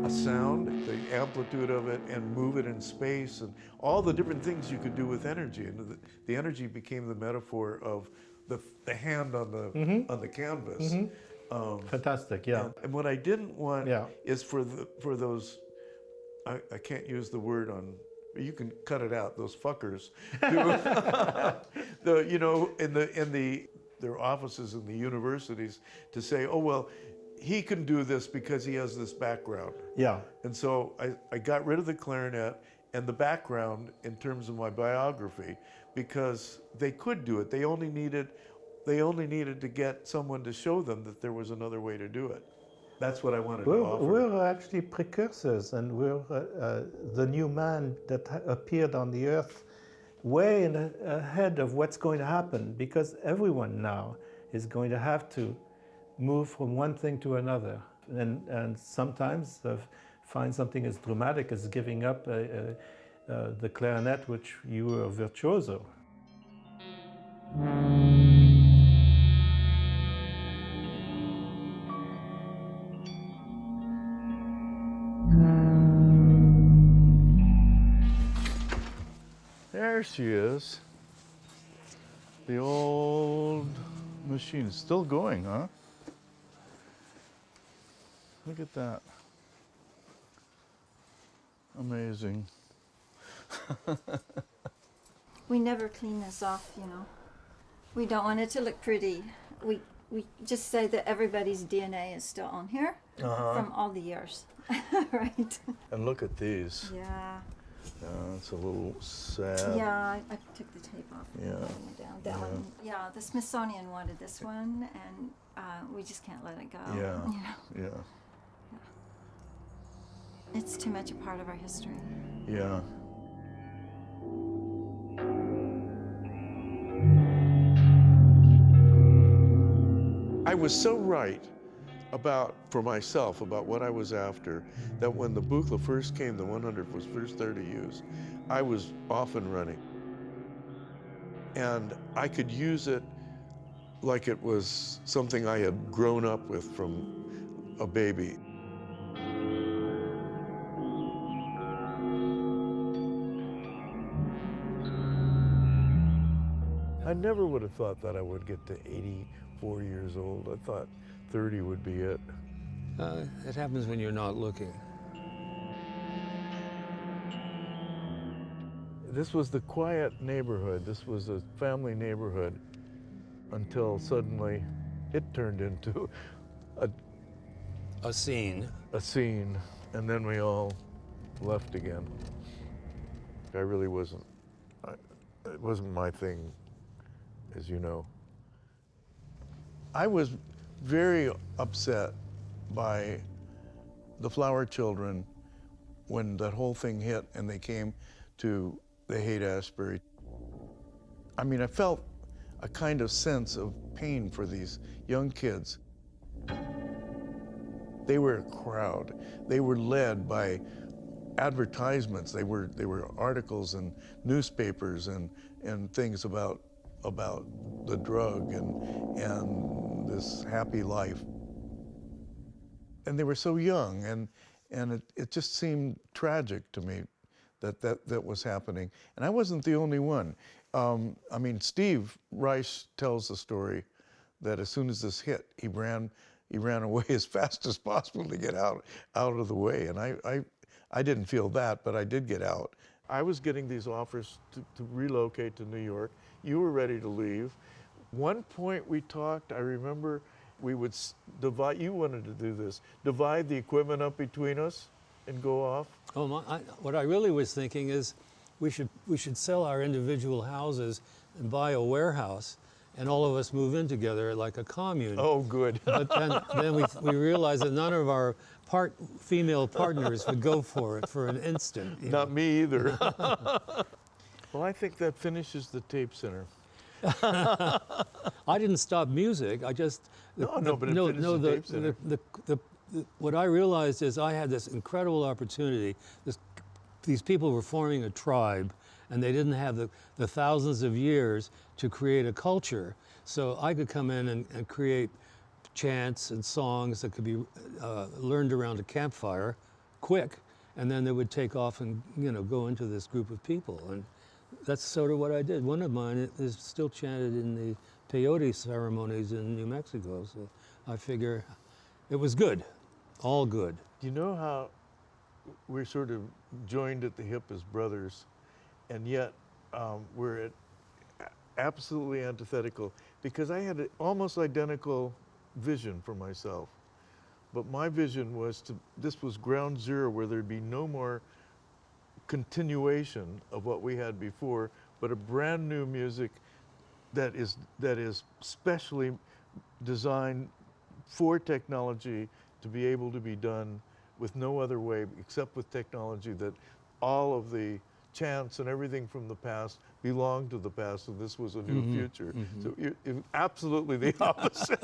a sound, the amplitude of it, and move it in space, and all the different things you could do with energy. And the energy became the metaphor of the hand on the canvas. Fantastic, yeah. And what I didn't want is for those, I can't use the word on, you can cut it out, those fuckers, in their offices in the universities to say, oh, well, he can do this because he has this background. Yeah. And so I got rid of the clarinet and the background in terms of my biography because they could do it. They only needed to get someone to show them that there was another way to do it. That's what I wanted to offer. We're actually precursors, and we're the new man that appeared on the earth way ahead of what's going to happen, because everyone now is going to have to move from one thing to another, and sometimes find something as dramatic as giving up the clarinet, which you were a virtuoso. There she is. The old machine is still going, huh? Look at that. Amazing. We never clean this off, you know. We don't want it to look pretty. We just say that everybody's DNA is still on here from all the years, right? And look at these. Yeah. It's a little sad. Yeah, I took the tape off. Yeah. Down. That one. Yeah, the Smithsonian wanted this one, and we just can't let it go. Yeah. You know? Yeah. It's too much a part of our history. Yeah. I was so right for myself about what I was after, that when the Buchla first came, the 100 was first there to use, I was off and running. And I could use it like it was something I had grown up with from a baby. I never would have thought that I would get to 84 years old. I thought 30 would be it. It happens when you're not looking. This was the quiet neighborhood. This was a family neighborhood until suddenly it turned into a scene. A scene, and then we all left again. I really wasn't, it wasn't my thing, as you know. I was very upset by the Flower Children when that whole thing hit and they came to the Haight-Ashbury. I mean, I felt a kind of sense of pain for these young kids. They were a crowd. They were led by advertisements. They were articles in newspapers and things about the drug and this happy life. And they were so young, and it just seemed tragic to me that was happening. And I wasn't the only one. I mean, Steve Reich tells the story that as soon as this hit, he ran away as fast as possible to get out of the way. And I didn't feel that, but I did get out. I was getting these offers to relocate to New York. You were ready to leave. One point we talked, I remember we would divide, you wanted to do this, divide the equipment up between us and go off. Oh, what I really was thinking is we should sell our individual houses and buy a warehouse, and all of us move in together like a commune. Oh, good. But then we realized that none of our female partners would go for it for an instant. Not me either. Well, I think that finishes the tape center. I didn't stop music. I just but it finished the tape center. What I realized is I had this incredible opportunity. These people were forming a tribe, and they didn't have the thousands of years to create a culture. So I could come in and create chants and songs that could be learned around a campfire quick, and then they would take off and go into this group of people. And that's sort of what I did. One of mine is still chanted in the peyote ceremonies in New Mexico. So I figure it was good, all good. You know how we're sort of joined at the hip as brothers, and yet we're absolutely antithetical, because I had an almost identical vision for myself. But my vision was this was ground zero, where there'd be no more continuation of what we had before, but a brand new music that is specially designed for technology to be able to be done with no other way except with technology, that all of the chants and everything from the past belonged to the past, and this was a new future. So you're absolutely the opposite.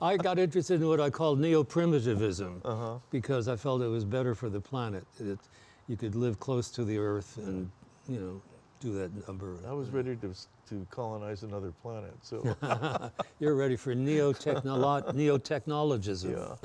I got interested in what I called neo-primitivism, because I felt it was better for the planet. You could live close to the Earth and, do that number. I was ready to colonize another planet, so. You're ready for neo-technologism. Yeah.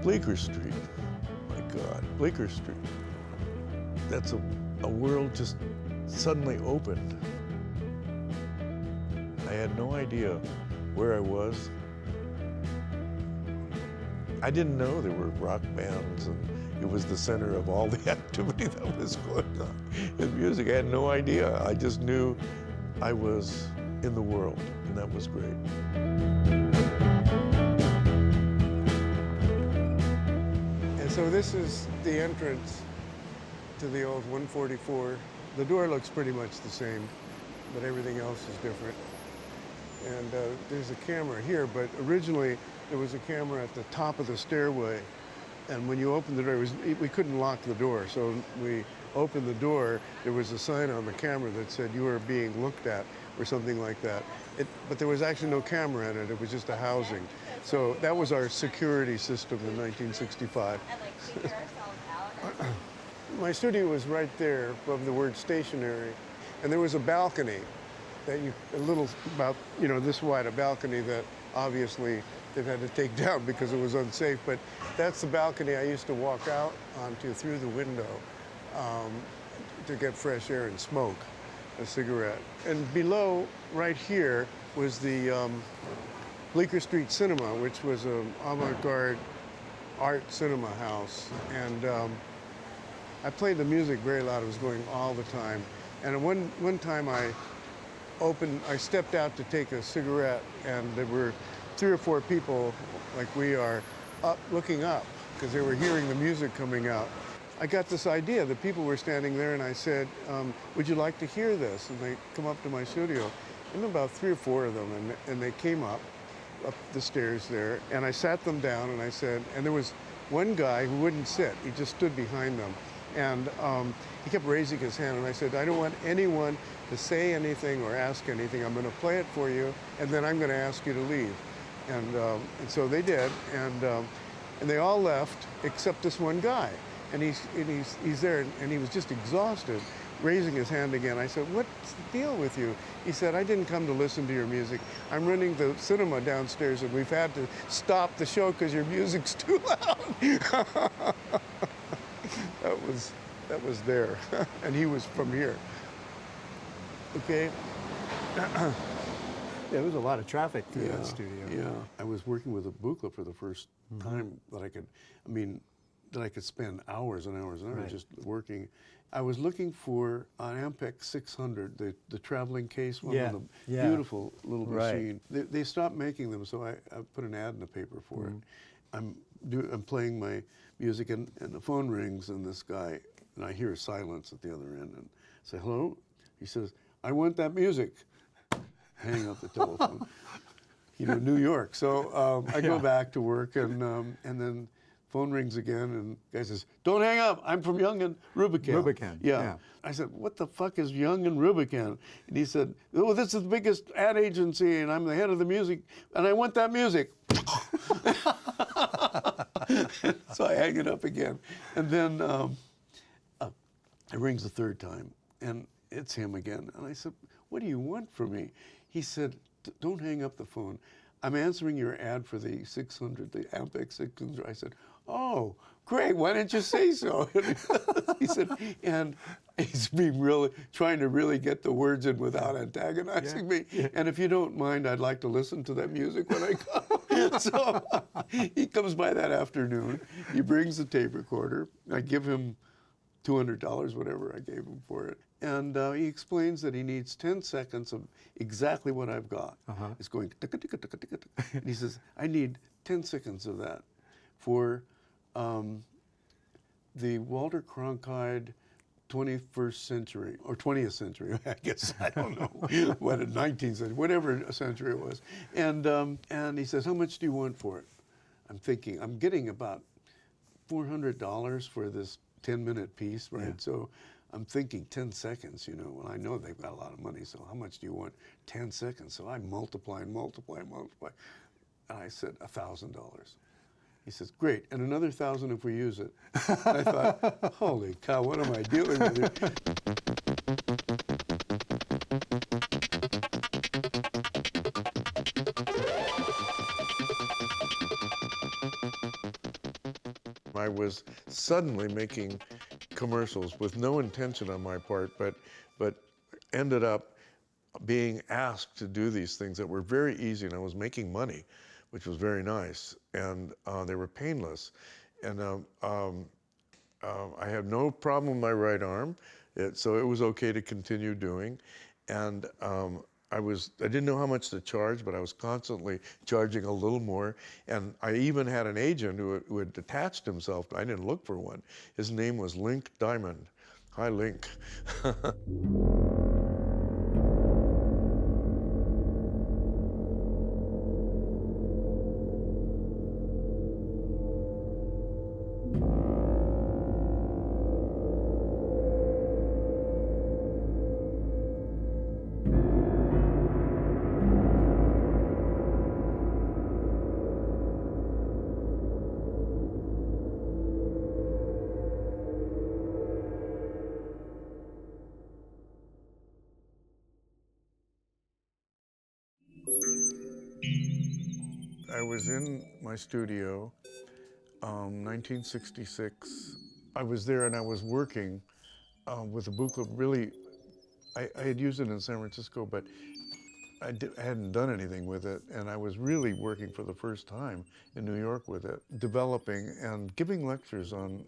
Bleecker Street, my God, Bleecker Street. That's a world just suddenly opened. I had no idea where I was. I didn't know there were rock bands, and it was the center of all the activity that was going on in music. I had no idea. I just knew I was in the world, and that was great. So this is the entrance to the old 144. The door looks pretty much the same, but everything else is different. And there's a camera here, but originally there was a camera at the top of the stairway. And when you opened the door, we couldn't lock the door. So we opened the door, there was a sign on the camera that said you are being looked at, or something like that. But there was actually no camera in it, it was just a housing. So that was our security system in 1965. My studio was right there above the word stationary, and there was a balcony that about this wide, a balcony that obviously they've had to take down because it was unsafe. But that's the balcony I used to walk out onto through the window to get fresh air and smoke a cigarette. And below, right here, was the Bleecker Street Cinema, which was an avant-garde art cinema house. And I played the music very loud. It was going all the time. And one time I stepped out to take a cigarette, and there were 3 or 4 people, like we are, looking up, because they were hearing the music coming out. I got this idea. The people were standing there, and I said, would you like to hear this? And they come up to my studio. And about 3 or 4 of them, and they came up the stairs there, and I sat them down, and I said, and there was one guy who wouldn't sit. He just stood behind them. And he kept raising his hand, and I said, I don't want anyone to say anything or ask anything. I'm going to play it for you, and then I'm going to ask you to leave. And so they did, and they all left except this one guy. And he's there, and he was just exhausted, raising his hand again. I said, what's the deal with you? He said, I didn't come to listen to your music. I'm running the cinema downstairs, and we've had to stop the show because your music's too loud. That was there, and he was from here. Okay. There was a lot of traffic through that studio. Yeah, I was working with a Buchla for the first time that I could spend hours and hours and hours just working. I was looking for an Ampex 600, the traveling case one, with a beautiful little machine. They stopped making them, so I put an ad in the paper for it. I'm playing my music, and the phone rings, and this guy, and I hear silence at the other end, and I say, hello? He says, I want that music. Hang up the telephone. New York. So I go back to work, and then phone rings again, and the guy says, don't hang up, I'm from Young and Rubicam. Rubicam, yeah. I said, what the fuck is Young and Rubicam? And he said, oh, this is the biggest ad agency, and I'm the head of the music, and I want that music. So I hang it up again. And then it rings the third time, and it's him again. And I said, what do you want from me? He said, don't hang up the phone. I'm answering your ad for the 600, the Ampex 600. I said, oh, great, why didn't you say so? He said, and he's being trying to really get the words in without antagonizing me. Yeah. And if you don't mind, I'd like to listen to that music when I come. So he comes by that afternoon. He brings the tape recorder. I give him $200, whatever I gave him for it. And he explains that he needs 10 seconds of exactly what I've got. It's going ticka, ticka, ticka, ticka, ticka. And he says, I need 10 seconds of that for the Walter Cronkite 21st century, or 20th century, I guess, I don't know, what, 19th century, whatever century it was. And he says, how much do you want for it? I'm thinking, I'm getting about $400 for this 10-minute piece, right? Yeah. So I'm thinking 10 seconds, well, I know they've got a lot of money, so how much do you want? 10 seconds. So I multiply and multiply and multiply. And I said, $1,000. He says, great, and another 1,000 if we use it. And I thought, holy cow, what am I dealing with here? I was suddenly making commercials with no intention on my part, but ended up being asked to do these things that were very easy, and I was making money, which was very nice, and they were painless. And I had no problem with my right arm, so it was okay to continue doing. And I didn't know how much to charge, but I was constantly charging a little more. And I even had an agent who had attached himself. I didn't look for one. His name was Link Diamond. Hi, Link. I was in my studio, 1966. I was there and I was working with the Buchla. Really, I had used it in San Francisco, but I hadn't done anything with it. And I was really working for the first time in New York with it, developing and giving lectures on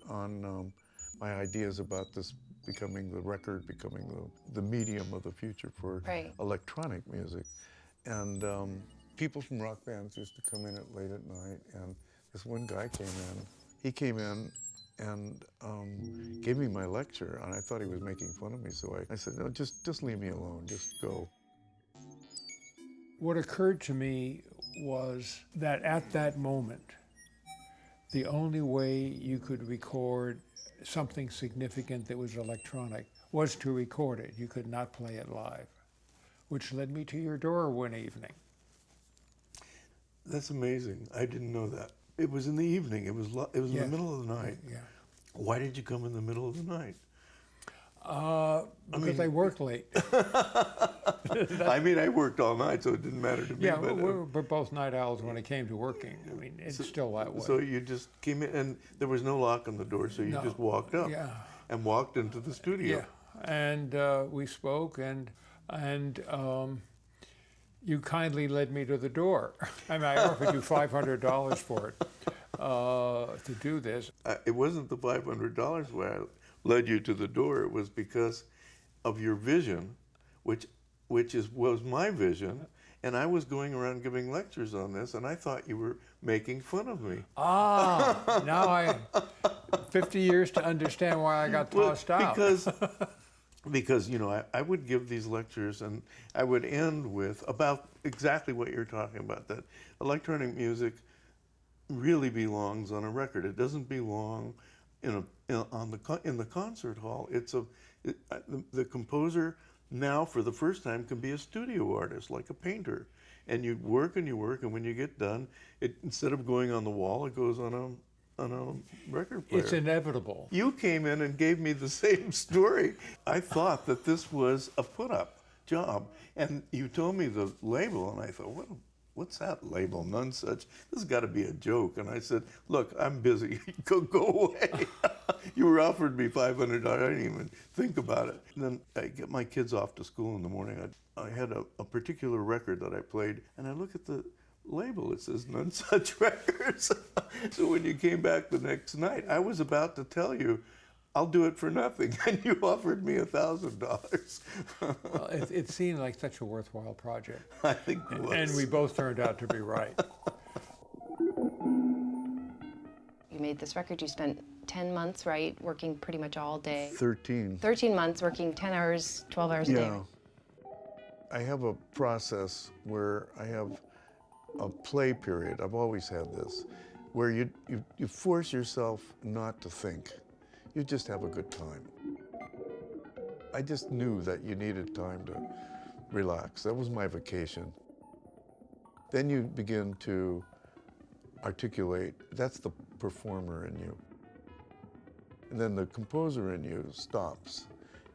my ideas about this becoming the record, becoming the medium of the future for electronic music. And people from rock bands used to come in late at night, and this one guy came in. He came in and gave me my lecture, and I thought he was making fun of me, so I said, no, just leave me alone, just go. What occurred to me was that at that moment, the only way you could record something significant that was electronic was to record it. You could not play it live, which led me to your door one evening. That's amazing. I didn't know that. It was in the evening. It was in the middle of the night. Yeah. Why did you come in the middle of the night? Because I worked late. I mean, I worked all night, so it didn't matter to me. Yeah, but, we're both night owls when it came to working. I mean, it's still that way. So you just came in, and there was no lock on the door, so you just walked up and walked into the studio. Yeah, and we spoke, and you kindly led me to the door. I mean, I offered you $500 for it to do this. It wasn't the $500 where I led you to the door. It was because of your vision, which was my vision, and I was going around giving lectures on this, and I thought you were making fun of me. Now I 50 years to understand why I got tossed out. Because you know, I would give these lectures, and I would end with about exactly what you're talking about, that electronic music really belongs on a record. It doesn't belong in the concert hall. The composer now, for the first time, can be a studio artist, like a painter, and you work, and when you get done, instead of going on the wall, it goes on a record player. It's inevitable. You came in and gave me the same story. I thought that this was a put-up job, and you told me the label, and I thought, what's that label? None such. This has got to be a joke. And I said, look, I'm busy. Go away. You were offered me $500. I didn't even think about it. And then I get my kids off to school in the morning. I had a particular record that I played, and I look at the label. It says None Such Records. So when you came back the next night, I was about to tell you, I'll do it for nothing, and you offered me $1,000. Well, it seemed like such a worthwhile project. I think it was. And we both turned out to be right. You made this record, you spent 10 months, right, working pretty much all day. 13. 13 months, working 10 hours, 12 hours a day. I have a process where I have a play period. I've always had this, where you force yourself not to think. You just have a good time. I just knew that you needed time to relax. That was my vacation. Then you begin to articulate. That's the performer in you. And then the composer in you stops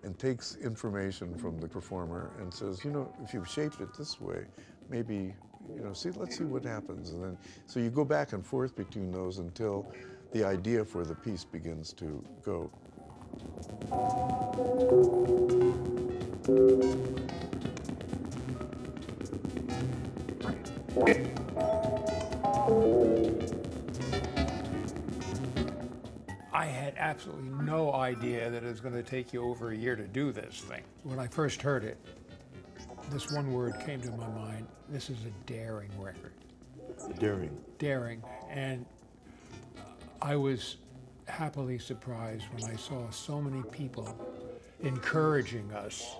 and takes information from the performer and says, you know, if you've shaped it this way, maybe, you know, let's see what happens. And then, so you go back and forth between those until the idea for the piece begins to go. I had absolutely no idea that it was going to take you over a year to do this thing. When I first heard it, this one word came to my mind. This is a daring record. Daring. Daring. And I was happily surprised when I saw so many people encouraging us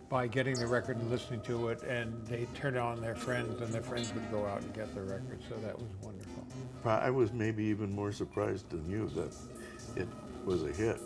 by getting the record and listening to it, and they turned on their friends, and their friends would go out and get the record, so that was wonderful. I was maybe even more surprised than you that it was a hit.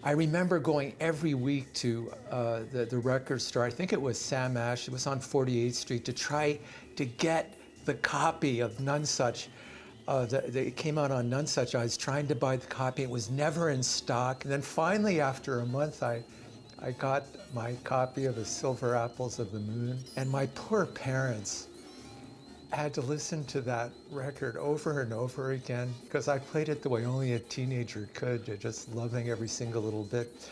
I remember going every week to the record store. I think it was Sam Ash. It was on 48th Street to try to get the copy of None Such. It came out on None Such. I was trying to buy the copy. It was never in stock. And then finally, after a month, I got my copy of The Silver Apples of the Moon. And my poor parents had to listen to that record over and over again because I played it the way only a teenager could, just loving every single little bit.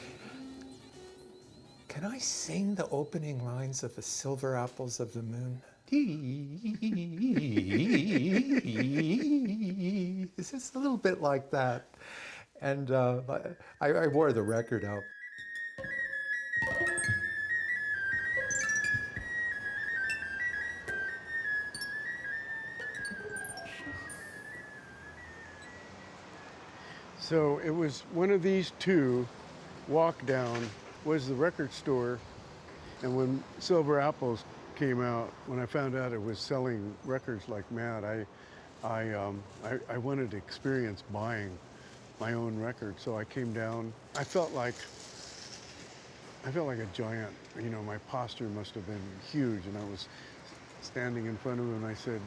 Can I sing the opening lines of The Silver Apples of the Moon? It's just a little bit like that. And I wore the record out. So it was one of these two, walk down, was the record store. And when Silver Apples came out, when I found out it was selling records like mad, I wanted to experience buying my own record. So I came down. I felt like a giant. You know, my posture must have been huge. And I was standing in front of him and I said,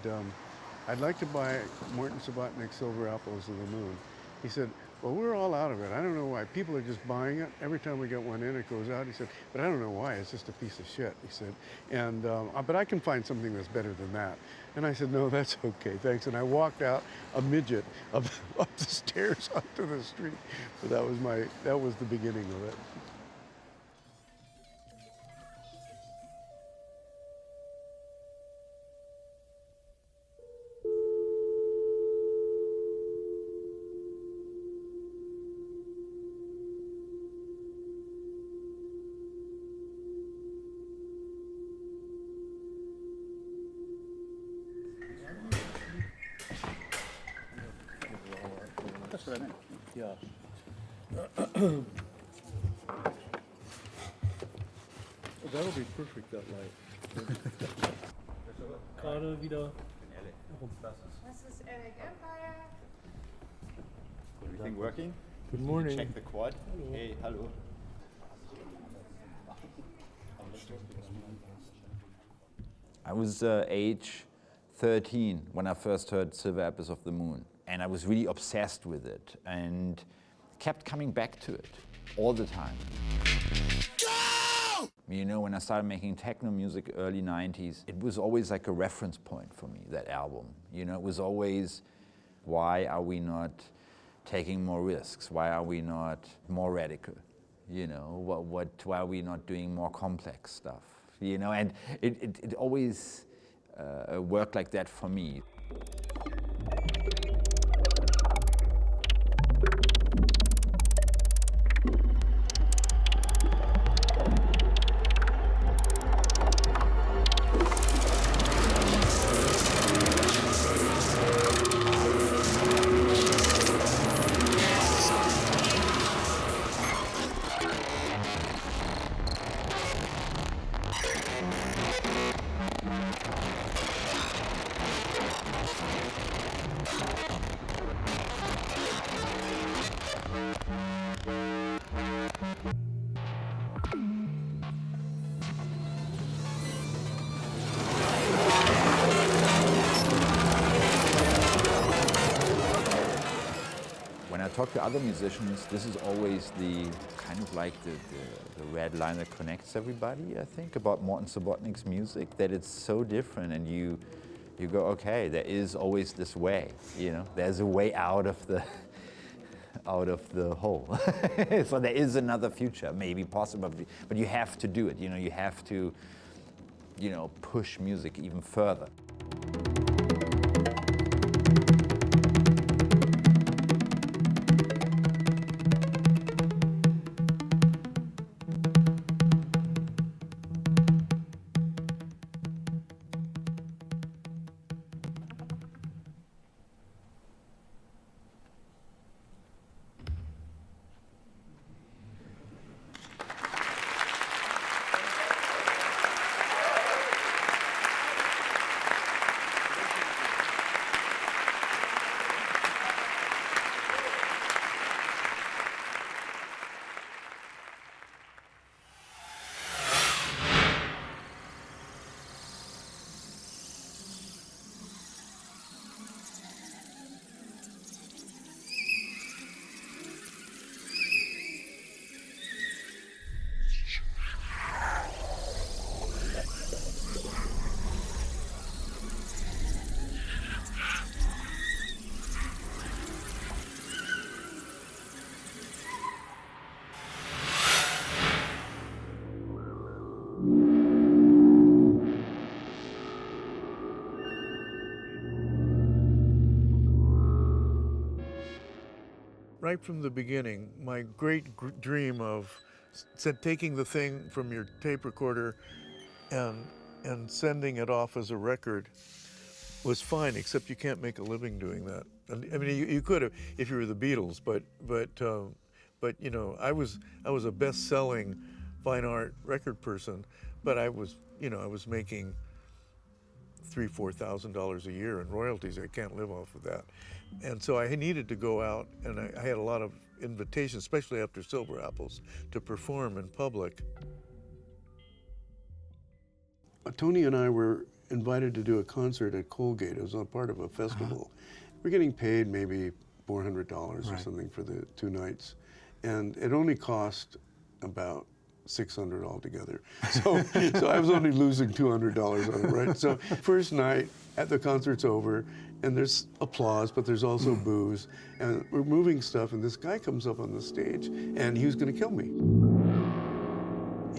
I'd like to buy Morton Subotnick Silver Apples of the Moon. He said, well, we're all out of it. I don't know why. People are just buying it. Every time we get one in, it goes out. He said, but I don't know why. It's just a piece of shit, he said. And, but I can find something that's better than that. And I said, no, that's okay, thanks. And I walked out a midget up the stairs onto the street. But that was the beginning of it. That's what I meant. Yeah. That'll be perfect, that light. Gerade wieder. Das ist Eric Empire. Everything working? Good morning. Check the quad. Hello. Hey, hello. I was age 13 when I first heard Silver Apples of the Moon. And I was really obsessed with it and kept coming back to it all the time. Go! You know, when I started making techno music early 90s, it was always like a reference point for me, that album. You know, it was always, why are we not taking more risks? Why are we not more radical? You know, why are we not doing more complex stuff? You know, and it always worked like that for me. When I talk to other musicians, this is always the kind of like the red line that connects everybody, I think, about Morton Subotnick's music, that it's so different, and you go, okay, there is always this way, you know, there's a way out of the hole. So there is another future, maybe possible, but you have to do it, you know, you have to, you know, push music even further. Right from the beginning, my great dream of taking the thing from your tape recorder and sending it off as a record was fine, except you can't make a living doing that. I mean, you could have if you were the Beatles, but you know, I was a best-selling fine art record person, but I was making $3,000-4,000 a year in royalties. I can't live off of that, and so I needed to go out, and I had a lot of invitations, especially after Silver Apples, to perform in public. Tony and I were invited to do a concert at Colgate. It was a part of a festival. We're getting paid maybe $400 or something for the 2 nights, and it only cost about $600 altogether. So I was only losing $200 on it, right? So first night, at the concert's over, and there's applause, but there's also booze, and we're moving stuff, and this guy comes up on the stage, and he was going to kill me.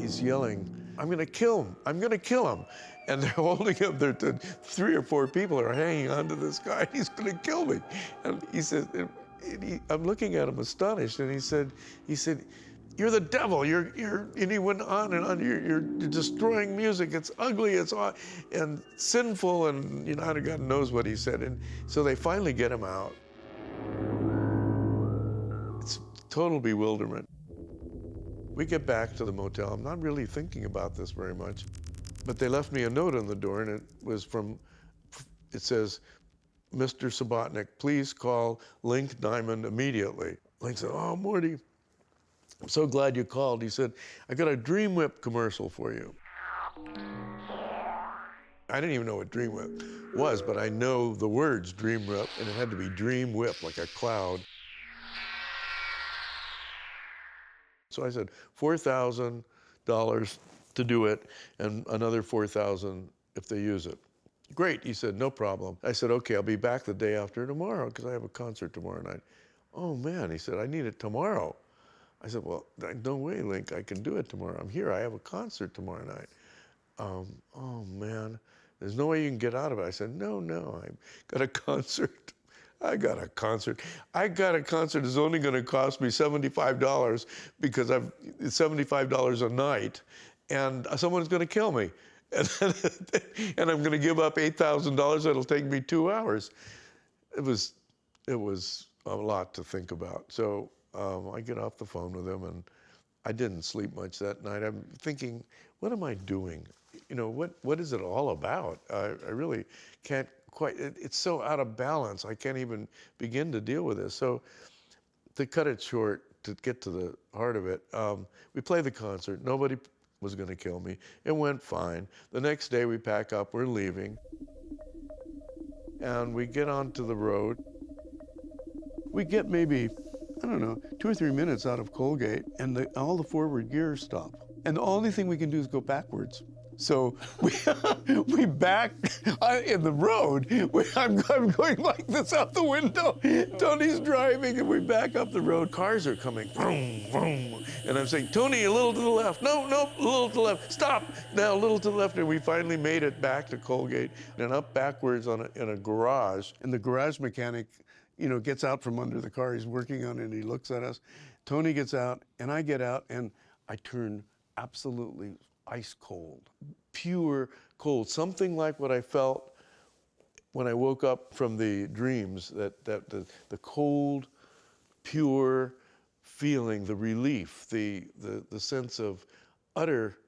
He's yelling, "I'm going to kill him! I'm going to kill him!" And they're holding him. 3 or 4 people are hanging onto this guy. He's going to kill me. And he said, I'm looking at him astonished, and he said, "You're the devil. And he went on and on. You're destroying music. It's ugly. It's and sinful." And God knows what he said. And so they finally get him out. It's total bewilderment. We get back to the motel. I'm not really thinking about this very much, but they left me a note on the door, and it says, "Mr. Subotnick, please call Link Diamond immediately." Link said, "Oh, Morty, I'm so glad you called." He said, "I got a Dream Whip commercial for you." I didn't even know what Dream Whip was, but I know the words Dream Whip, and it had to be Dream Whip, like a cloud. So I said, $4,000 to do it, and another $4,000 if they use it. "Great," he said, "no problem." I said, "Okay, I'll be back the day after tomorrow, because I have a concert tomorrow night." "Oh, man," he said, "I need it tomorrow." I said, "Well, no way, Link, I can do it tomorrow. I'm here, I have a concert tomorrow night." "Oh, man, there's no way you can get out of it." I said, No, I've got a concert. I got a concert that's only going to cost me $75 because it's $75 a night, and someone's going to kill me. And I'm going to give up $8,000. It'll take me 2 hours. It was a lot to think about. So I get off the phone with him, and I didn't sleep much that night. I'm thinking, what am I doing? What is it all about? I really can't quite, it's so out of balance. I can't even begin to deal with this. So to cut it short, to get to the heart of it, we played the concert. Nobody was going to kill me. It went fine. The next day we pack up, we're leaving, and we get onto the road. We get maybe, 2 or 3 minutes out of Colgate, and all the forward gears stop. And the only thing we can do is go backwards. So we back in the road. I'm going like this out the window. Tony's driving, and we back up the road. Cars are coming, vroom, vroom. And I'm saying, "Tony, a little to the left. No, a little to the left. Stop. Now, a little to the left." And we finally made it back to Colgate and up backwards in a garage. And the garage mechanic, gets out from under the car. He's working on it, and he looks at us. Tony gets out, and I get out, and I turn absolutely ice cold, pure cold, something like what I felt when I woke up from the dreams, that the cold, pure feeling, the relief, the sense of utter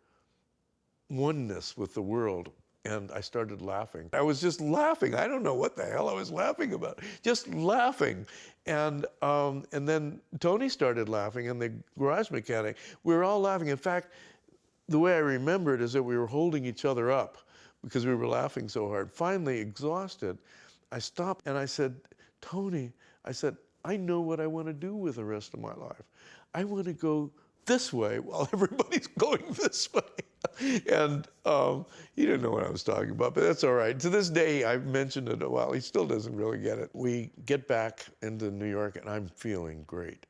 oneness with the world. And I started laughing. I was just laughing. I don't know what the hell I was laughing about, just laughing. And then Tony started laughing, and the garage mechanic, we were all laughing. In fact, the way I remember it is that we were holding each other up because we were laughing so hard. Finally, exhausted, I stopped and I said, "Tony," I said, "I know what I want to do with the rest of my life. I want to go this way while everybody's going this way." And he didn't know what I was talking about, but that's all right. To this day, I've mentioned it a while. He still doesn't really get it. We get back into New York, and I'm feeling great.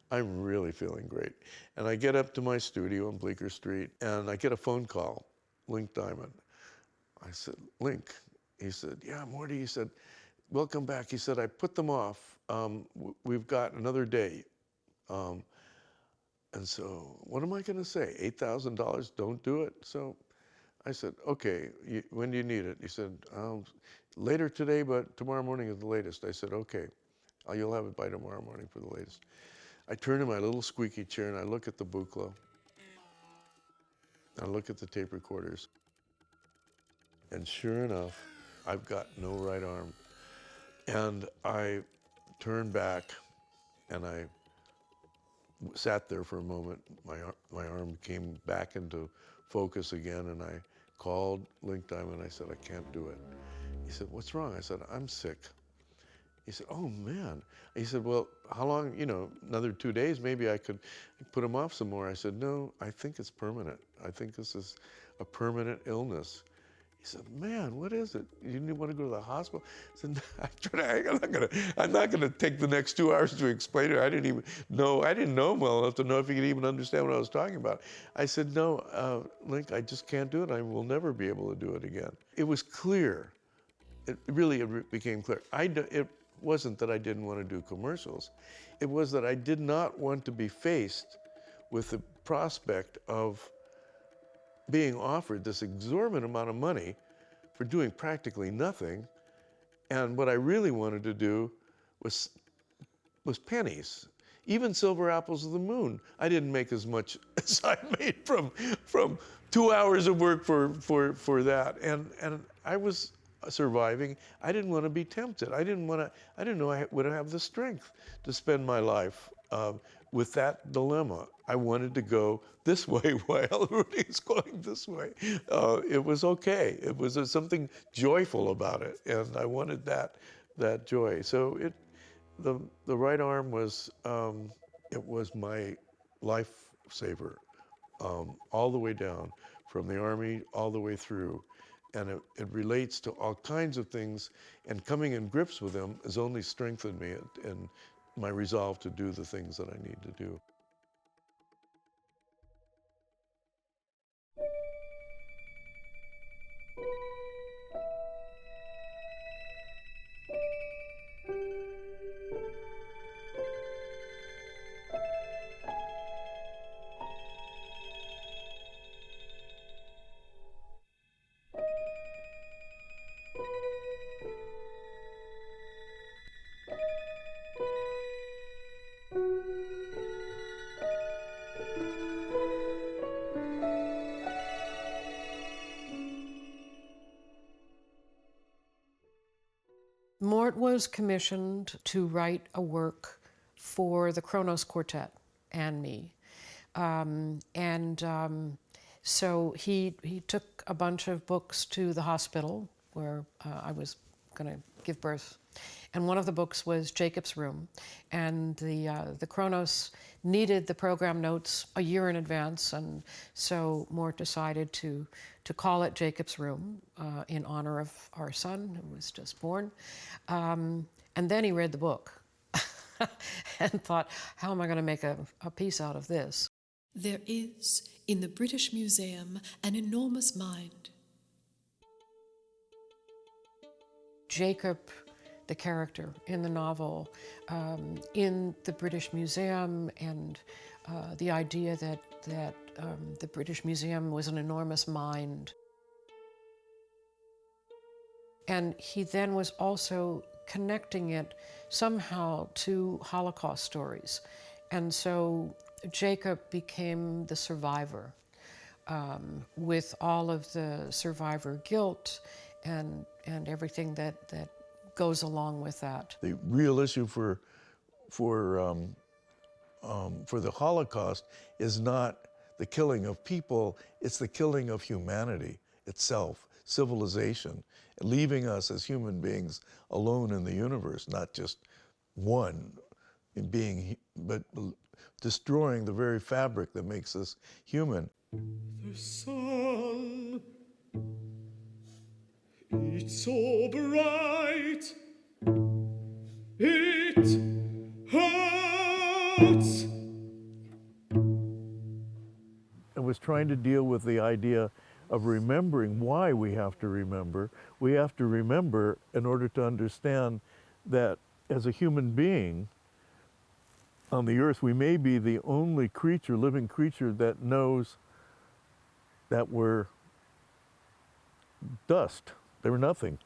I'm really feeling great. And I get up to my studio on Bleecker Street, and I get a phone call, Link Diamond. I said, "Link." He said, "Yeah, Morty." He said, "Welcome back." He said, "I put them off. We've got another day." And so what am I going to say? $8,000, don't do it? So I said, "Okay, when do you need it?" He said, "Later today, but tomorrow morning is the latest." I said, "Okay." Oh, you'll have it by tomorrow morning for the latest. I turn in my little squeaky chair and I look at the Buchla. I look at the tape recorders. And sure enough, I've got no right arm. And I turned back and I sat there for a moment. My arm came back into focus again, and I called Link Diamond. I said, I can't do it. He said, what's wrong? I said, I'm sick. He said, oh man. He said, well, how long, another 2 days, maybe I could put him off some more. I said, no, I think it's permanent. I think this is a permanent illness. He said, man, what is it? You didn't want to go to the hospital? I said, I'm not gonna take the next 2 hours to explain it. I didn't know him well enough to know if he could even understand what I was talking about. I said, no, Link, I just can't do it. I will never be able to do it again. It was clear. It really became clear. It wasn't that I didn't want to do commercials. It was that I did not want to be faced with the prospect of being offered this exorbitant amount of money for doing practically nothing. And what I really wanted to do was pennies. Even Silver Apples of the Moon, I didn't make as much as I made from 2 hours of work for that. And I was surviving. I didn't want to be tempted. I didn't know I would have the strength to spend my life with that dilemma. I wanted to go this way while everybody's going this way. It was okay. It was something joyful about it, and I wanted that joy. So the right arm was it was my lifesaver, all the way down, from the Army all the way through. And it relates to all kinds of things, and coming in grips with them has only strengthened me in my resolve to do the things that I need to do. Mort was commissioned to write a work for the Kronos Quartet and me. So he took a bunch of books to the hospital where I was going to give birth. And one of the books was Jacob's Room. And the Kronos needed the program notes a year in advance. And so Mort decided to call it Jacob's Room in honor of our son, who was just born. And then he read the book and thought, how am I going to make a piece out of this? There is in the British Museum an enormous mind. Jacob, the character in the novel, in the British Museum, and the idea that the British Museum was an enormous mind. And he then was also connecting it somehow to Holocaust stories. And so Jacob became the survivor, with all of the survivor guilt and everything that goes along with that. The real issue for the Holocaust is not the killing of people, it's the killing of humanity itself, civilization, leaving us as human beings alone in the universe, not just one being, but destroying the very fabric that makes us human. The sun, it's so bright, it hurts. I was trying to deal with the idea of remembering why we have to remember. We have to remember in order to understand that as a human being on the earth, we may be the only creature, living creature, that knows that we're dust, they're nothing.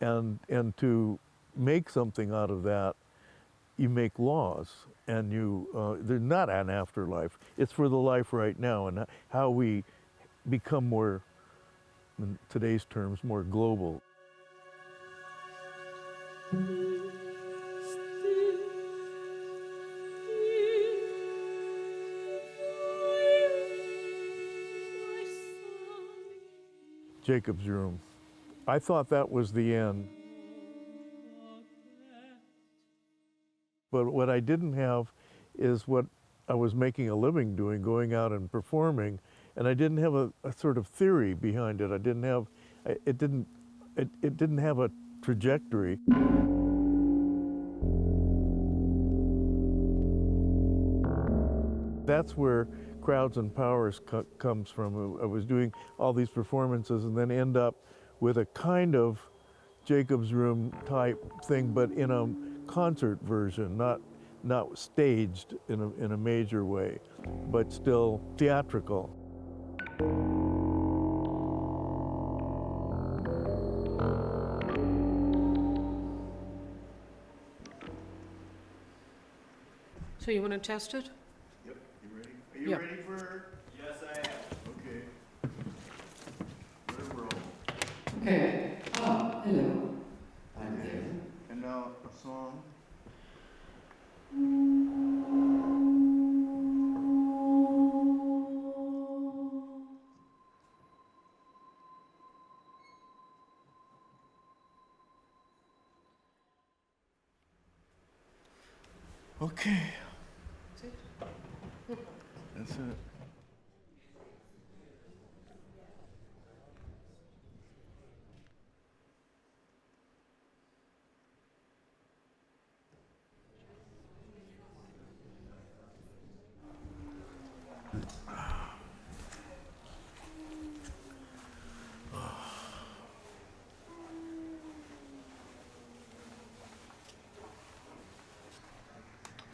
And to make something out of that you make laws, and they're not an afterlife. It's for the life right now, and how we become more, in today's terms, more global. Jacob's Room. I thought that was the end. But what I didn't have is what I was making a living doing, going out and performing, and I didn't have a sort of theory behind it. I didn't have, it didn't have a trajectory. That's where Crowds and Powers comes from. I was doing all these performances and then end up with a kind of Jacob's Room type thing, but in a concert version, not staged in a major way, but still theatrical. So you want to test it? Yep, you ready? Are you Yep. ready for? Yes, I am. Okay. We're rolling. Okay. Ah, hello. I'm Okay. there. And now a song. Okay. That's it.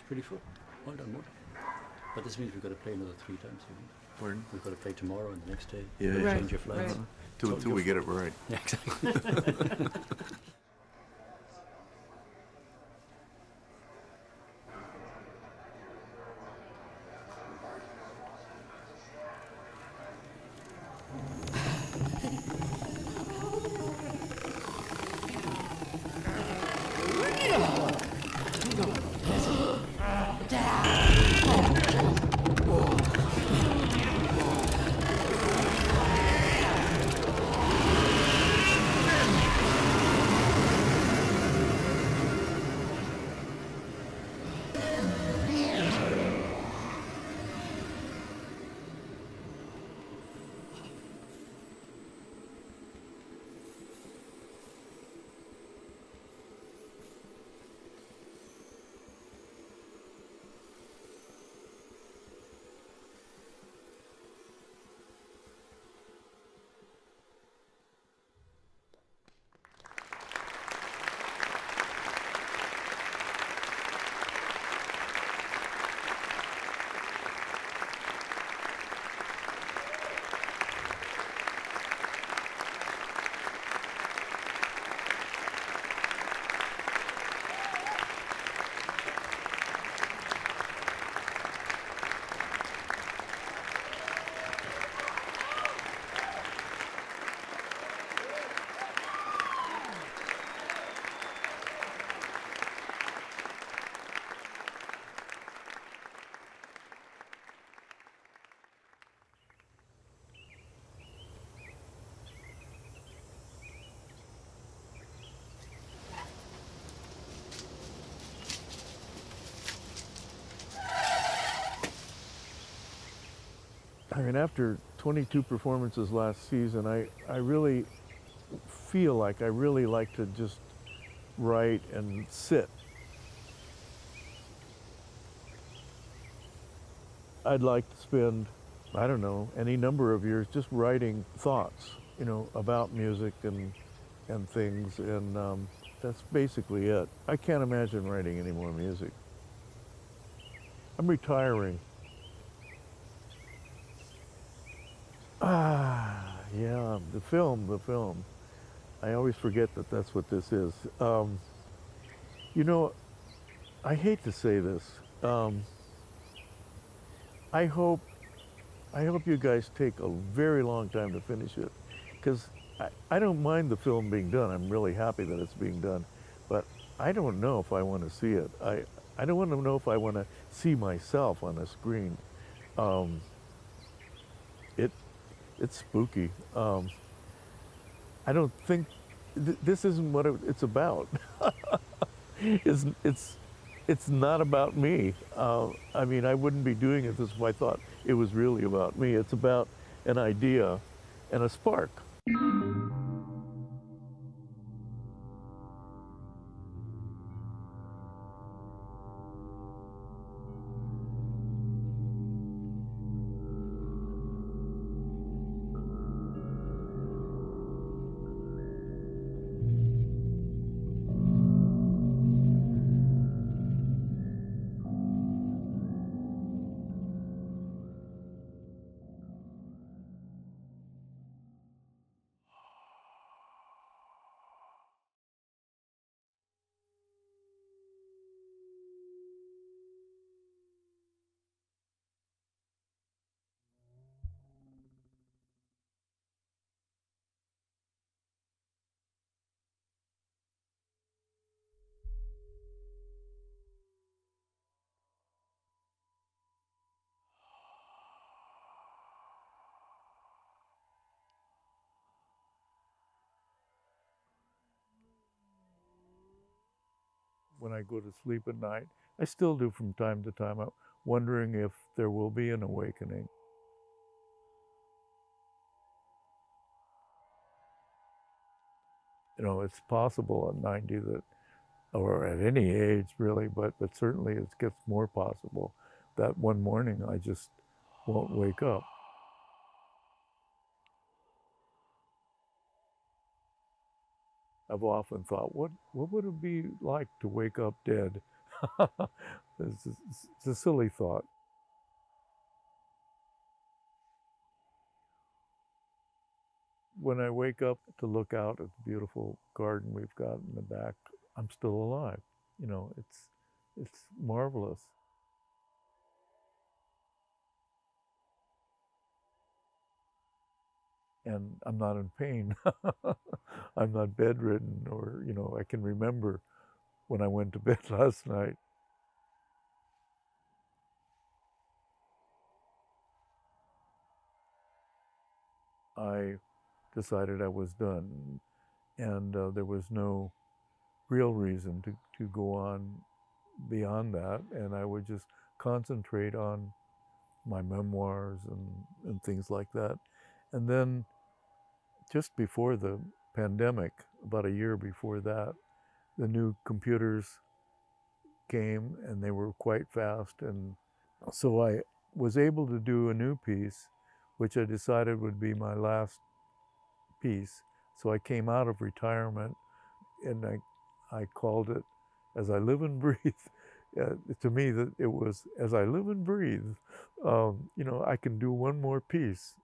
Pretty full. Well done, Morton. But this means we've got to play another 3 times. Pardon? We've got to play tomorrow and the next day. Yeah. We've got to Right, change your flights. right. Till we get it right. Yeah, exactly. I mean, after 22 performances last season, I really feel like I really like to just write and sit. I'd like to spend, I don't know, any number of years just writing thoughts, you know, about music and things, and that's basically it. I can't imagine writing any more music. I'm retiring. Yeah, the film. I always forget that that's what this is. You know, I hate to say this. I hope you guys take a very long time to finish it, because I don't mind the film being done. I'm really happy that it's being done, but I don't know if I want to see it. I don't want to know if I want to see myself on a screen. It's spooky. I don't think this isn't what it's about. It's not about me. I mean, I wouldn't be doing it if I thought it was really about me. It's about an idea and a spark. When I go to sleep at night, I still do from time to time, wondering if there will be an awakening. You know, it's possible at 90 that, or at any age really, but certainly it gets more possible that one morning I just won't wake up. I've often thought, what would it be like to wake up dead? It's a silly thought. When I wake up to look out at the beautiful garden we've got in the back, I'm still alive. You know, it's marvelous. And I'm not in pain. I'm not bedridden, or, you know, I can remember when I went to bed last night. I decided I was done, and there was no real reason to go on beyond that, and I would just concentrate on my memoirs and things like that. And then just before the pandemic, about a year before that, the new computers came, and they were quite fast, and so I was able to do a new piece, which I decided would be my last piece. So I came out of retirement, and I called it As I Live and Breathe. To me, that it was as I live and breathe. You know, I can do one more piece.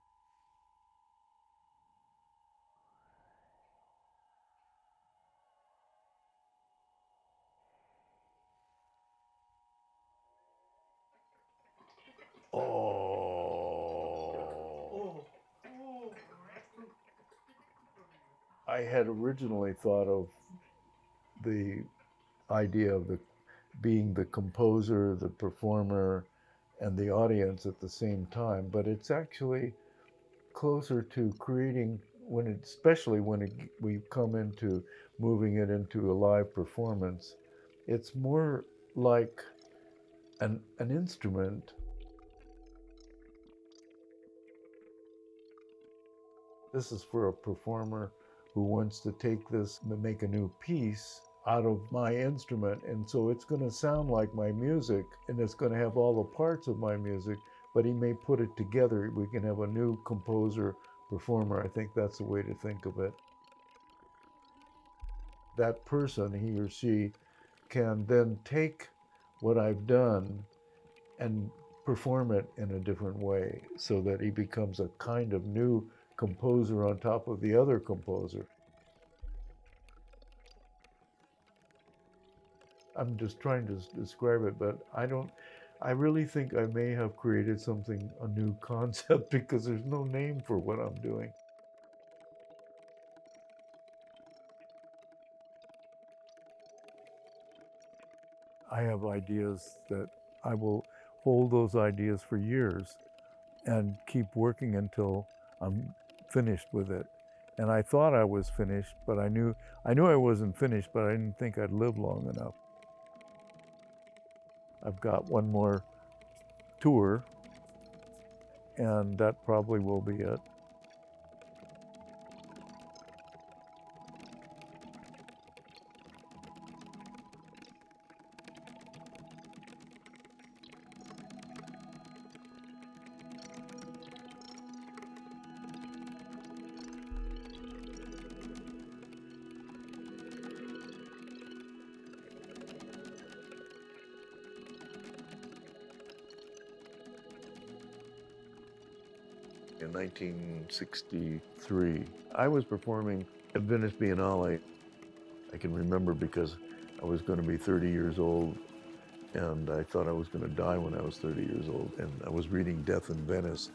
I had originally thought of the idea of being the composer, the performer, and the audience at the same time, but it's actually closer to creating, especially when we come into moving it into a live performance. It's more like an instrument. This is for a performer who wants to take this and make a new piece out of my instrument, and so it's going to sound like my music, and it's going to have all the parts of my music, but he may put it together. We can have a new composer, performer. I think that's the way to think of it. That person, he or she, can then take what I've done and perform it in a different way, so that he becomes a kind of new composer on top of the other composer. I'm just trying to describe it, but I really think I may have created something, a new concept, because there's no name for what I'm doing. I have ideas that I will hold those ideas for years and keep working until I'm finished with it. And I thought I was finished, but I knew I wasn't finished, but I didn't think I'd live long enough. I've got one more tour, and that probably will be it. In 1963, I was performing at Venice Biennale. I can remember because I was going to be 30 years old, and I thought I was going to die when I was 30 years old, and I was reading Death in Venice.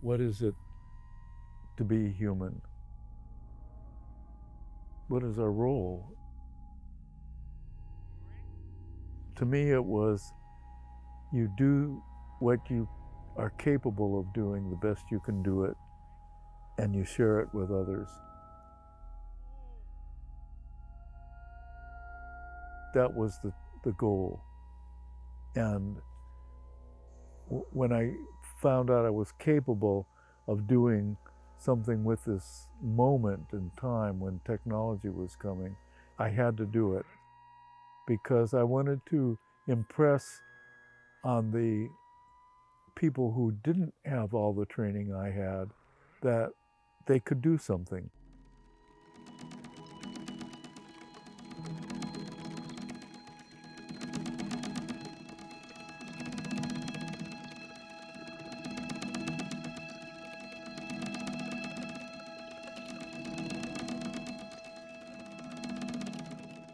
What is it to be human? What is our role? To me, it was you do what you are capable of doing the best you can do it, and you share it with others. That was the goal. And when I found out I was capable of doing something with this moment in time when technology was coming, I had to do it because I wanted to impress on the people who didn't have all the training I had that they could do something.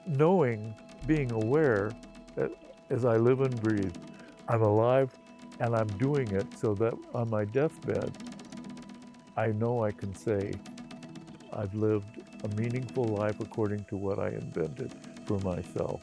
Knowing, being aware that as I live and breathe, I'm alive and I'm doing it so that on my deathbed, I know I can say I've lived a meaningful life according to what I invented for myself.